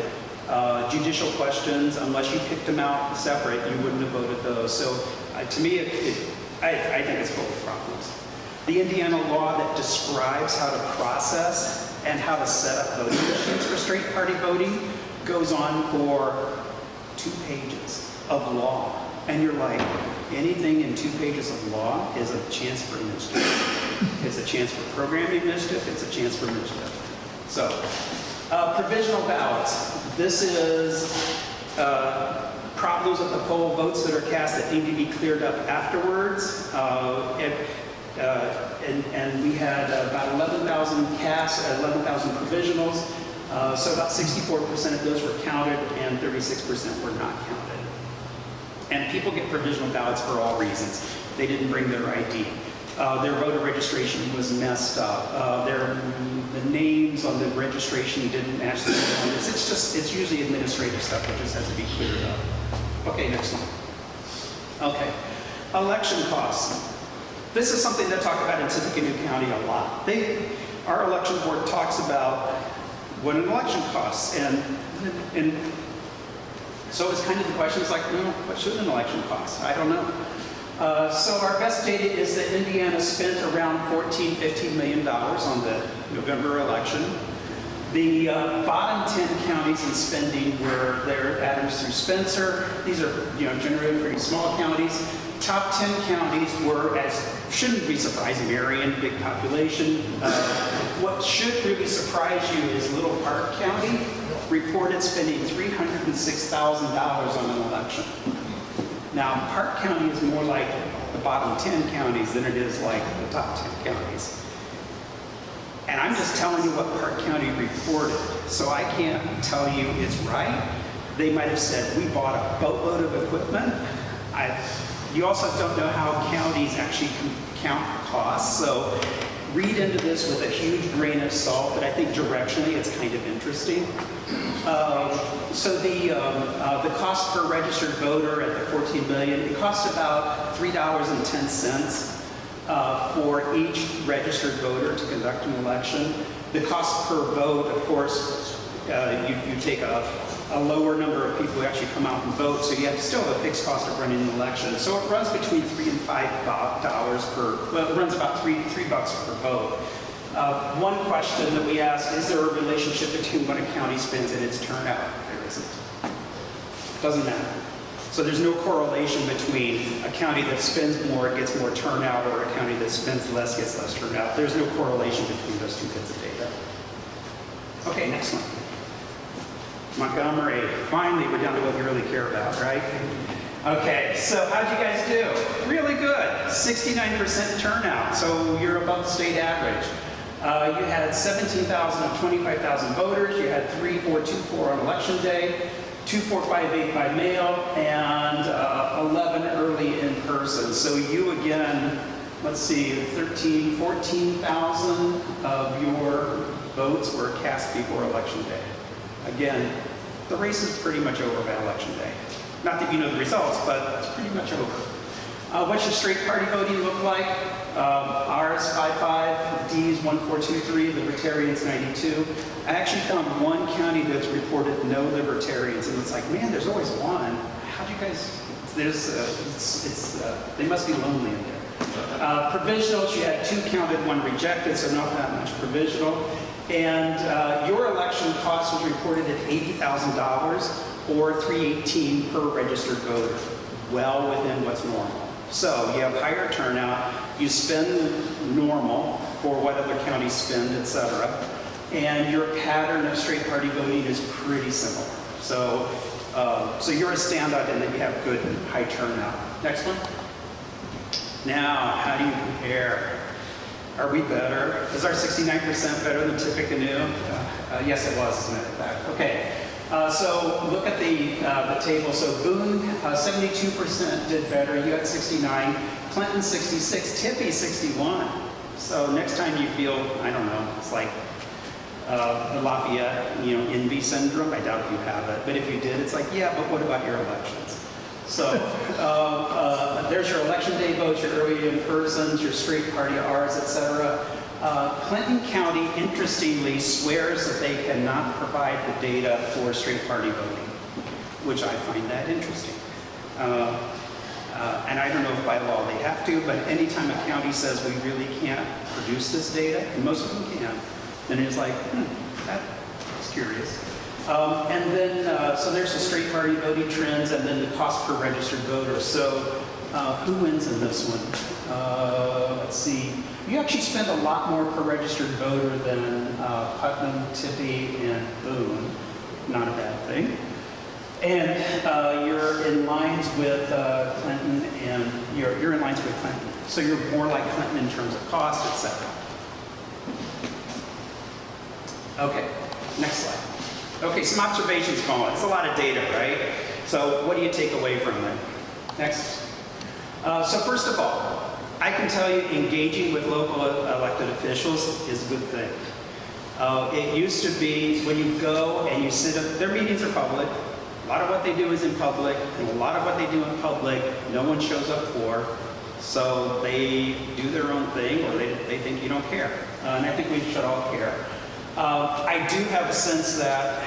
Judicial questions, unless you picked them out separate, you wouldn't have voted those. So to me, I think it's full of problems. The Indiana law that describes how to process and how to set up voting machines for straight party voting goes on for 2 pages of law. And you're like, anything in 2 pages of law is a chance for mischief. It's a chance for programming mischief, it's a chance for mischief. So, provisional ballots. This is problems at the poll, votes that are cast that need to be cleared up afterwards. And we had about 11,000 cast, 11,000 provisionals. So about 64% of those were counted and 36% were not counted. And people get provisional ballots for all reasons. They didn't bring their ID. Their voter registration was messed up. The names on the registration didn't match the numbers. It's usually administrative stuff that just has to be cleared up. Okay, next one. Okay, election costs. This is something they talk about in Tippecanoe County a lot. Our election board talks about what an election costs, and so it's kind of the question is like, what should an election cost? I don't know. So our best data is that Indiana spent around $14–15 million on the November election. The bottom 10 counties in spending were there, Adams through Spencer. These are generally pretty small counties. Top 10 counties were, as shouldn't be surprising, Marion, big population. What should really surprise you is Little Park County reported spending $306,000 on an election. Now, Park County is more like the bottom 10 counties than it is like the top 10 counties. And I'm just telling you what Park County reported, so I can't tell you it's right. They might have said, we bought a boatload of equipment. You also don't know how counties actually count costs, so read into this with a huge grain of salt, but I think directionally it's kind of interesting. So the cost per registered voter at the 14 million, it costs about $3.10 for each registered voter to conduct an election. The cost per vote, of course, you take a lower number of people who actually come out and vote, so you have still have a fixed cost of running an election. So it runs between $3 and $5 per, well, it runs about $3 per vote. One question that we ask, is there a relationship between what a county spends and its turnout? There isn't. Doesn't matter. So there's no correlation between a county that spends more gets more turnout or a county that spends less gets less turnout. There's no correlation between those two bits of data. Okay, next one. Montgomery. Finally, we're down to what we really care about, right? Okay, so how'd you guys do? Really good. 69% turnout, so you're above the state average. You had 17,000 of 25,000 voters. You had 3,424 on election day, 2,458 by mail, and 11 early in person. So you again, let's see, 14,000 of your votes were cast before election day. Again, the race is pretty much over by election day. Not that you know the results, but it's pretty much over. What's your straight party voting look like? Ours 55, D's 1423, Libertarians 92. I actually found one county that's reported no Libertarians, and it's like, man, there's always one. How'd you guys? They must be lonely in there. Provisionals, you had 2 counted, 1 rejected, so not that much provisional. And your election cost was reported at $80,000 or $318 per registered voter, well within what's normal. So you have higher turnout, you spend normal for what other counties spend, etc. And your pattern of straight party voting is pretty similar. So, so you're a standout in that you have good high turnout. Next one. Now, how do you compare? Are we better? Is our 69% better than Tippecanoe? Yes, it was, as a matter of fact. Okay. So look at the table. So Boone, 72% did better. You got 69. Clinton, 66. Tippy, 61. So next time you feel, I don't know, it's like the Lafayette, envy syndrome. I doubt you have it. But if you did, it's like, yeah, but what about your elections? So there's your election day votes, your early in-persons, your straight party R's, etc. Clinton County, interestingly, swears that they cannot provide the data for straight party voting, which I find that interesting. And I don't know if by law they have to, but anytime a county says we really can't produce this data, and most of them can, then it's like, that's curious. And then, so there's the straight party voting trends, and then the cost per registered voter. So who wins in this one? Let's see. You actually spend a lot more per registered voter than Putnam, Tippy, and Boone. Not a bad thing. And you're in lines with Clinton, and you're in lines with Clinton. So you're more like Clinton in terms of cost, etc. Okay, next slide. Okay, some observations, Paul. It's a lot of data, right? So what do you take away from it? Next. So first of all, I can tell you engaging with local elected officials is a good thing. It used to be when you go and you sit up, their meetings are public. A lot of what they do is in public, and a lot of what they do in public, no one shows up for. So they do their own thing, or they think you don't care. And I think we should all care. I do have a sense that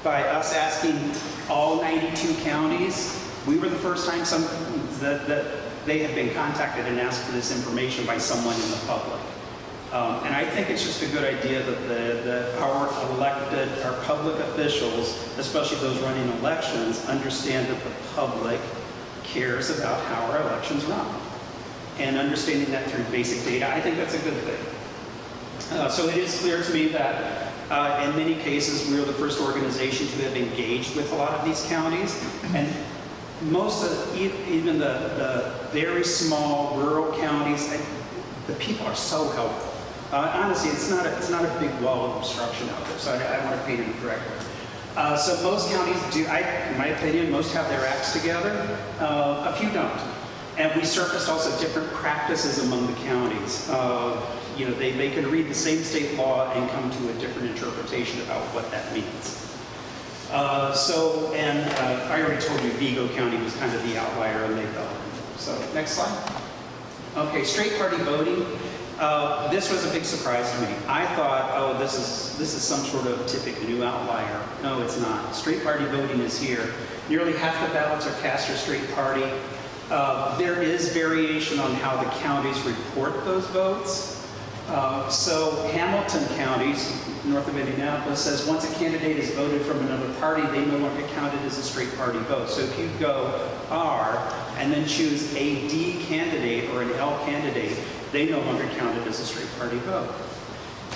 by us asking all 92 counties, we were the first time that they have been contacted and asked for this information by someone in the public. And I think it's just a good idea that our public officials, especially those running elections, understand that the public cares about how our elections run. And understanding that through basic data, I think that's a good thing. So it is clear to me that in many cases, we are the first organization to have engaged with a lot of these counties. And most of, even the very small rural counties, the people are so helpful. Honestly, it's not a big wall of obstruction out there, so I want to paint it correctly. So most counties do, in my opinion, most have their acts together. A few don't. And we surfaced also different practices among the counties. They can read the same state law and come to a different interpretation about what that means. I already told you Vigo County was kind of the outlier and they fell. So next slide. Okay, straight party voting. This was a big surprise to me. I thought, oh, this is some sort of typical new outlier. No, it's not. Straight party voting is here. Nearly half the ballots are cast for straight party. There is variation on how the counties report those votes. So Hamilton counties, north of Indianapolis, says once a candidate is voted from another party, they no longer count it as a straight party vote. So if you go R and then choose a D candidate or an L candidate, they no longer count it as a straight party vote.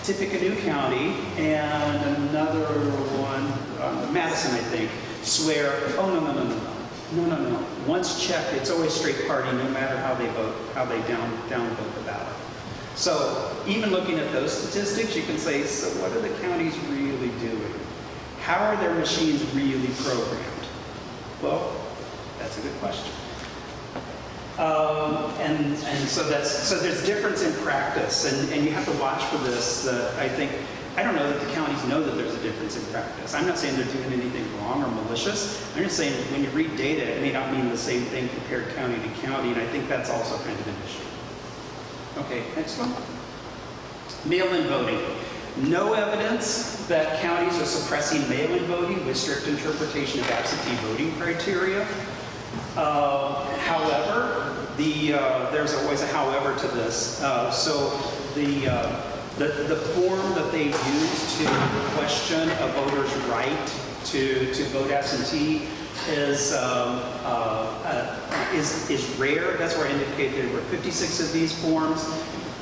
Tippecanoe County and another one, Madison, I think, swear, oh, no. Once checked, it's always straight party no matter how they vote, how they down vote the ballot. So even looking at those statistics, you can say, so what are the counties really doing? How are their machines really programmed? Well, that's a good question. And so there's difference in practice, and you have to watch for this. I don't know that the counties know that there's a difference in practice. I'm not saying they're doing anything wrong or malicious. I'm just saying when you read data, it may not mean the same thing compared county to county, and I think that's also kind of an issue. Okay, next one. Mail-in voting. No evidence that counties are suppressing mail-in voting with strict interpretation of absentee voting criteria. However, there's always a however to this. So the form that they use to question a voter's right to vote absentee is rare. That's where I indicated there were 56 of these forms.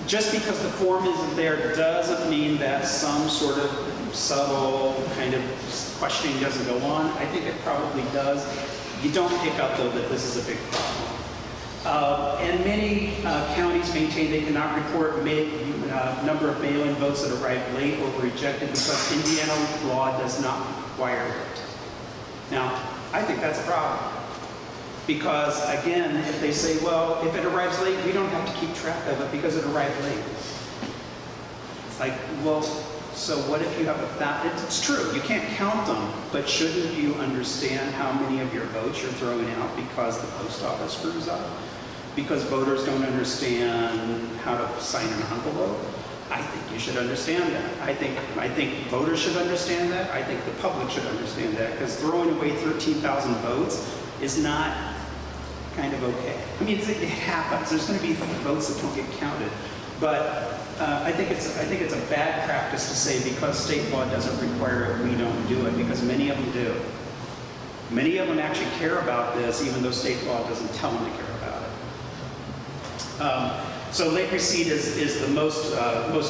Just because the form isn't there doesn't mean that some sort of subtle kind of questioning doesn't go on. I think it probably does. You don't pick up, though, that this is a big problem. And many counties maintain they cannot report number of mail-in votes that arrived late or were rejected because Indiana law does not require it. Now, I think that's a problem. Because, again, if they say, well, if it arrives late, we don't have to keep track of it because it arrived late. It's like, well, so what if you have it's true, you can't count them, but shouldn't you understand how many of your votes you're throwing out because the post office screws up? Because voters don't understand how to sign an envelope? I think you should understand that. I think voters should understand that. I think the public should understand that, because throwing away 13,000 votes is not kind of okay. I mean, it happens. There's going to be votes that don't get counted, but I think it's a bad practice to say because state law doesn't require it, we don't do it, because many of them do. Many of them actually care about this, even though state law doesn't tell them to care about it. So late receipt is the most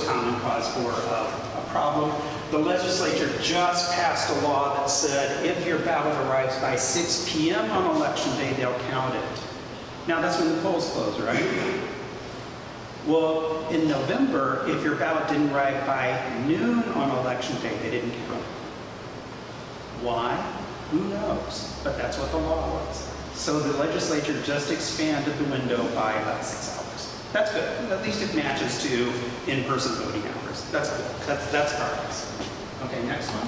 common cause for a problem. The legislature just passed a law that said if your ballot arrives by 6 p.m. on election day, they'll count it. Now that's when the polls close, right? Well, in November, if your ballot didn't arrive by noon on election day, they didn't count it. Why? Who knows? But that's what the law was. So the legislature just expanded the window by about 6 hours. That's good. At least it matches to in-person voting hours. That's good. That's progress. Okay, next one.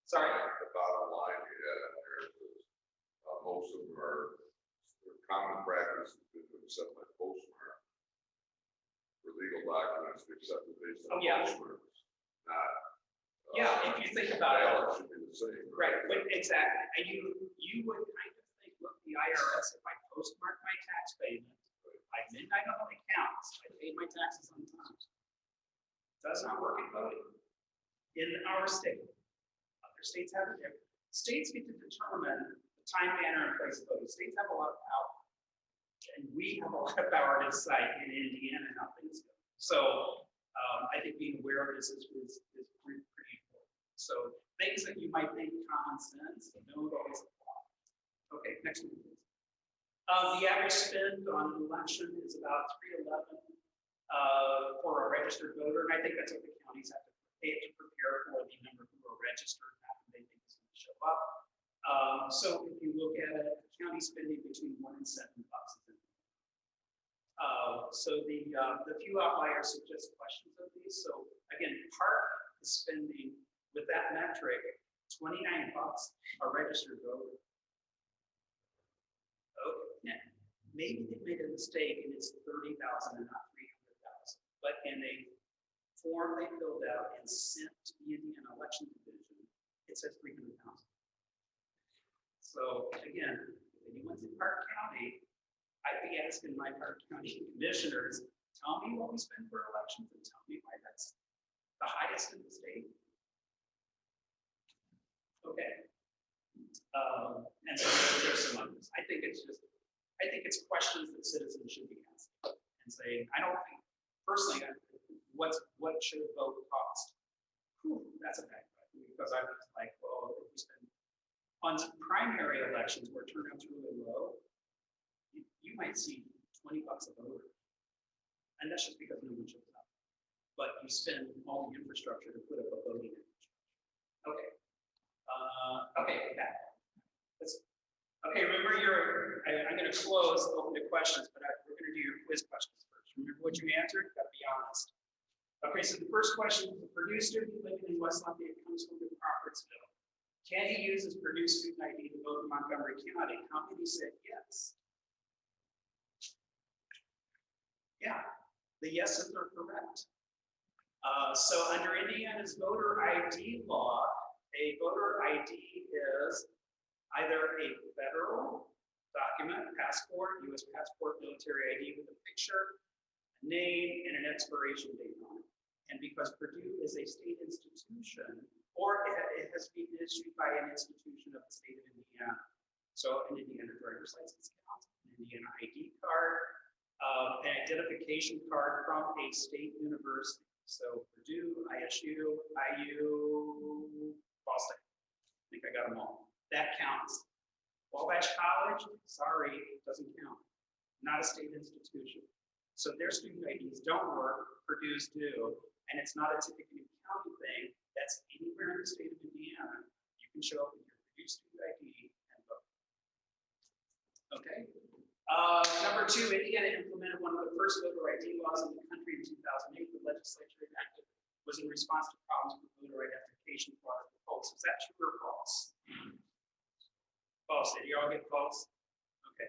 Sorry. The bottom line you had in there is most of them are common practice to accept by postmark. For legal documents, they accept it based on postmarks, not. Yeah, if you think about it. It should be the same. Right, exactly. And you would kind of think, look, the IRS, if I postmark my tax payment, by midnight on the accounts, I paid my taxes on time. Does not work in voting. In our state, other states have it different. States get to determine the time, manner, and place of voting. States have a lot of power. And we have a lot of power to decide in Indiana how things go. So I think being aware of this is pretty important. So things that you might think common sense don't always apply. Okay, next one, please. The average spend on an election is about $311 for a registered voter, and I think that's what the counties have to prepare for the number who are registered, not who they think is going to show up. So if you look at it, the county spending between $1 and $7 is in. So the few outliers suggest questions of these. So again, Park is spending with that metric $29 a registered voter. Okay, maybe they made a mistake and it's 30,000 and not 300,000. But in a form they filled out and sent to the Indiana Election Division, it says 300,000. So again, if anyone's in Park County, I'd be asking my Park County commissioners, tell me what we spend for elections and tell me why that's the highest in the state. Okay. And so there's some others. I think it's questions that citizens should be asking and saying, I don't think, personally, what should a vote cost? Whew, that's a bad question, because I was like, well, if we spend on some primary elections where turnout's really low, you might see $20 a vote. And that's just because no one shows up. But you spend all the infrastructure to put up a voting infrastructure. Okay. Okay, back. Okay, remember I'm going to close, open to questions, but we're going to do your quiz questions first. Remember what you answered? Got to be honest. Okay, so the first question is, the Purdue student living in West Lafayette comes home to Crawfordsville. Can he use his Purdue student ID to vote in Montgomery County? How many said yes? Yeah, the yeses are correct. So under Indiana's voter ID law, a voter ID is either a federal document, passport, U.S. passport, military ID with a picture, a name, and an expiration date on it. And because Purdue is a state institution, or it has been issued by an institution of the state of Indiana. So an Indiana driver's license counts, an Indiana ID card, an identification card from a state university. So Purdue, ISU, IU, Ball State. I think I got them all. That counts. Wabash College, sorry, it doesn't count. Not a state institution. So their student IDs don't work, Purdue's do, and it's not a Tippecanoe County thing. That's anywhere in the state of Indiana. You can show up with your Purdue student ID and vote. Okay. Number two, Indiana implemented one of the first voter ID laws in the country in 2008. The legislature enacted was in response to problems with voter identification fraud at the polls. Is that true or false? False. Did you all get false? Okay.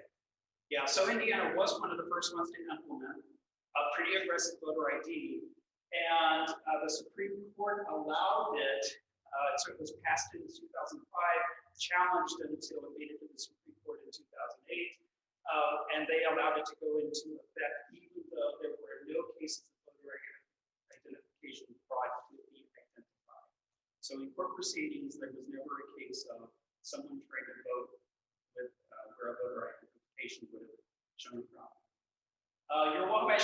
Yeah, so Indiana was one of the first ones to implement a pretty aggressive voter ID, and the Supreme Court allowed it. So it was passed in 2005, challenged until it made it to the Supreme Court in 2008, and they allowed it to go into effect even though there were no cases of voter identification fraud to be identified. So in court proceedings, there was never a case of someone trying to vote with where a voter identification would have shown a problem. Your Wabash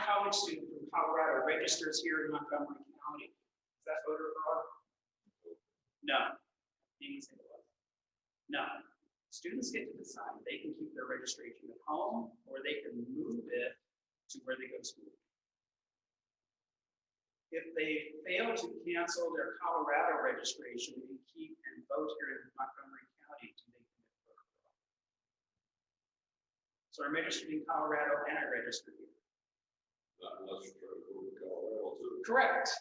College student from Colorado registers here in Montgomery County. Is that voter fraud? No. Didn't say it was. No. Students get to decide. They can keep their registration at home, or they can move it to where they go to school. If they fail to cancel their Colorado registration and keep and vote here in Montgomery County, do they commit voter fraud? So I'm registered in Colorado and I registered here. Not unless you try to go to Colorado too. Correct.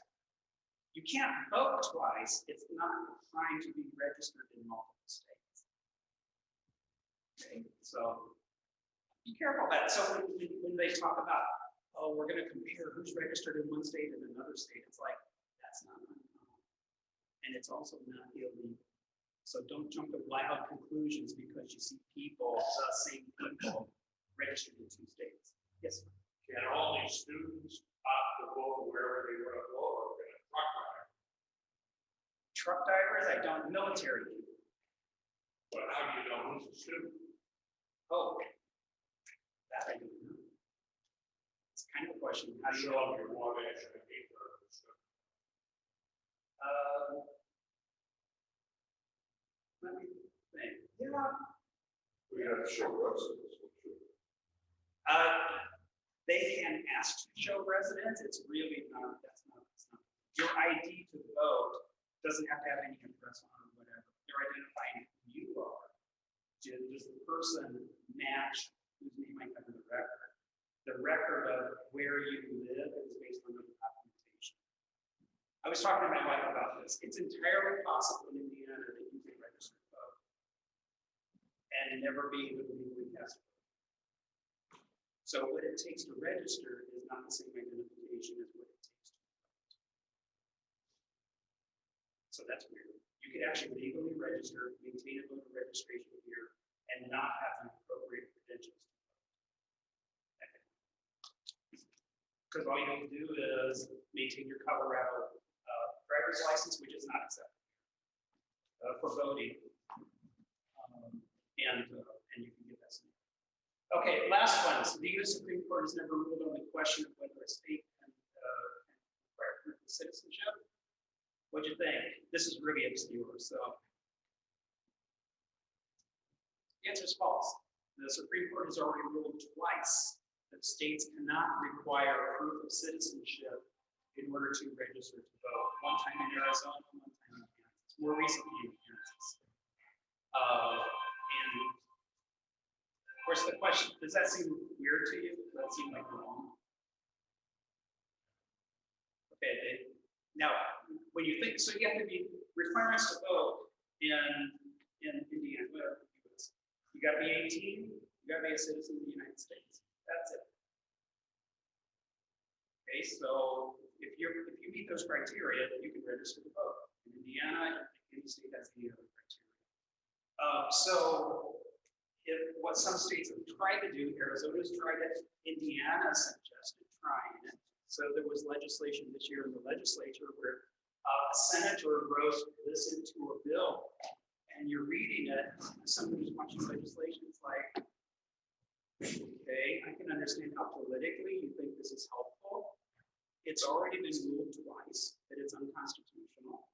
You can't vote twice. It's not a crime to be registered in multiple states. Okay, so be careful of that. So when they talk about, oh, we're going to compare who's registered in one state and another state, it's like, that's not uncommon. And it's also not illegal. So don't jump to wild conclusions because you see people, the same people, registered in two states. Yes. Can all these students opt to vote wherever they want to go, or can a truck driver? Truck drivers, I don't, military people. But how do you know who's a student? Oh, that I don't know. It's kind of a question. How do you Show know? up your Wabash and paper and stuff. Let me think. Yeah. We have to show residence. They can ask to show residence. It's really not, that's not. Your ID to vote doesn't have to have any address on it or whatever. They're identifying who you are. Does the person match whose name I have in the record? The record of where you live is based on the documentation. I was talking to my wife about this. It's entirely possible in Indiana that you can register to vote and never be able to legally cast a vote. So what it takes to register is not the same identification as what it takes to vote. So that's weird. You could actually legally register, maintain a voter registration here, and not have the appropriate credentials to vote. Because all you have to do is maintain your Colorado driver's license, which is not accepted for voting, and you can get that. Okay, last one. So the U.S. Supreme Court has never ruled on the question of whether a state can require proof of citizenship. What'd you think? This is really obscure, so. The answer is false. The Supreme Court has already ruled twice that states cannot require proof of citizenship in order to register to vote. One time in Arizona, one time in Kansas. More recently in Kansas. And of course, the question, does that seem weird to you? Does that seem like wrong? Okay, now, when you think, so you have to be requirements to vote in Indiana, whatever, you got to be 18, you got to be a citizen of the United States. That's it. Okay, so if you meet those criteria, then you can register to vote. In Indiana, any state has any other criteria. So what some states have tried to do, Arizona's tried it, Indiana suggested trying it. So there was legislation this year in the legislature where a senator wrote this into a bill, and you're reading it, somebody who's watching legislation, it's like, okay, I can understand how politically you think this is helpful. It's already been ruled twice that it's unconstitutional.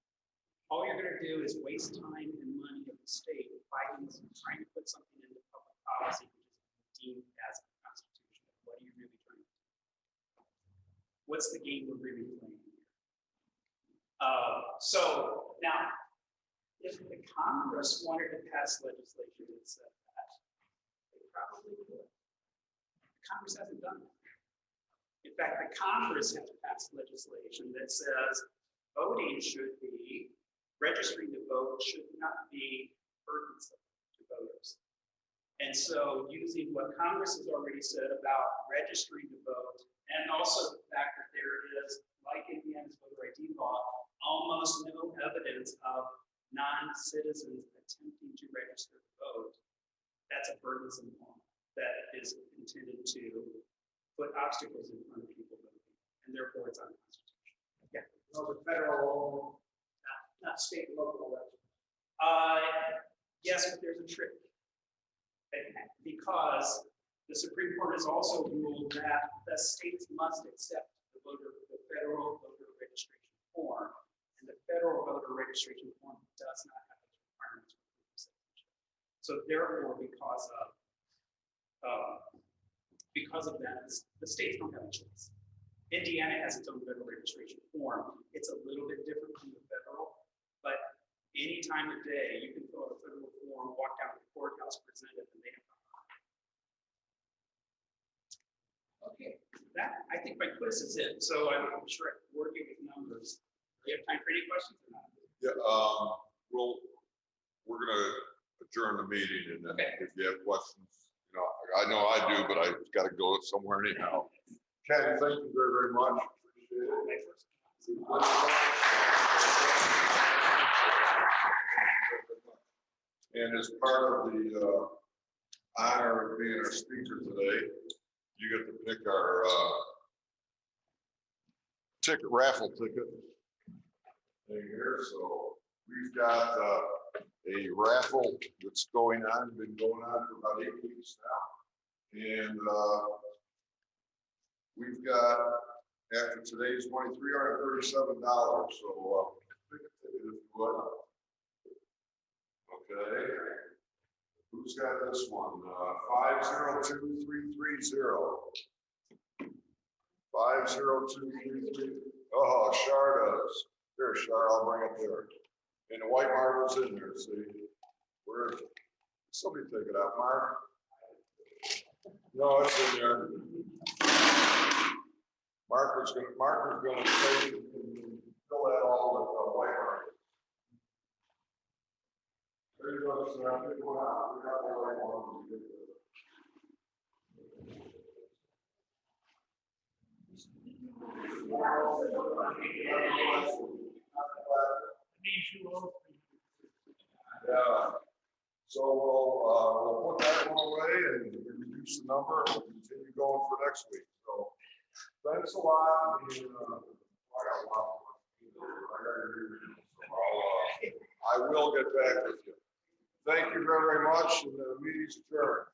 All you're going to do is waste time and money of the state fighting, trying to put something into public policy which is deemed as unconstitutional. What are you really trying to do? What's the game we're really playing here? So now, if the Congress wanted to pass legislation that said that, they probably could. The Congress hasn't done that. In fact, the Congress has passed legislation that says voting should be, registering to vote should not be burdensome to voters. And so using what Congress has already said about registering to vote, and also the fact that there is, like Indiana's voter ID law, almost no evidence of non-citizens attempting to register to vote, that's a burdensome law that is intended to put obstacles in front of people voting, and therefore it's unconstitutional. Yeah. Those are federal, not state and local elections. Yes, but there's a trick. Because the Supreme Court has also ruled that the states must accept the federal voter registration form, and the federal voter registration form does not have those requirements for proof of citizenship. So therefore, because of that, the states don't have a choice. Indiana has its own federal registration form. It's a little bit different from the federal, but any time of day, you can fill out a federal form, walk down to the courthouse, present it, and they have to. Okay, that, I think my quiz is it. So I'm sure I'm working with numbers. Do you have time for any questions or not? Yeah, we're gonna adjourn the meeting, and then if you have questions, you know I do, but I got to go somewhere anyhow. Ken, thank you very, very much. Appreciate it. And as part of the honor of being our speaker today, you get to pick our raffle ticket here. So we've got a raffle that's been going on for about 8 weeks now. And we've got, after today's money, $337. So pick a ticket if you would. Okay. Who's got this one? 502330. 50233. Oh, Shar does. Here, Shar, I'll bring it there. And the white marker's in there, see? Where is it? Somebody take it out, Mark. No, it's in there. Marker's gonna take and fill that all with white marker. There you go, sir. Pick one out. We got the right one. Yeah. So we'll put that one away and reduce the number and we'll continue going for next week. So thanks a lot. And, I got a lot. I got to agree with you. So I will get back with you. Thank you very much. And the meeting's adjourned.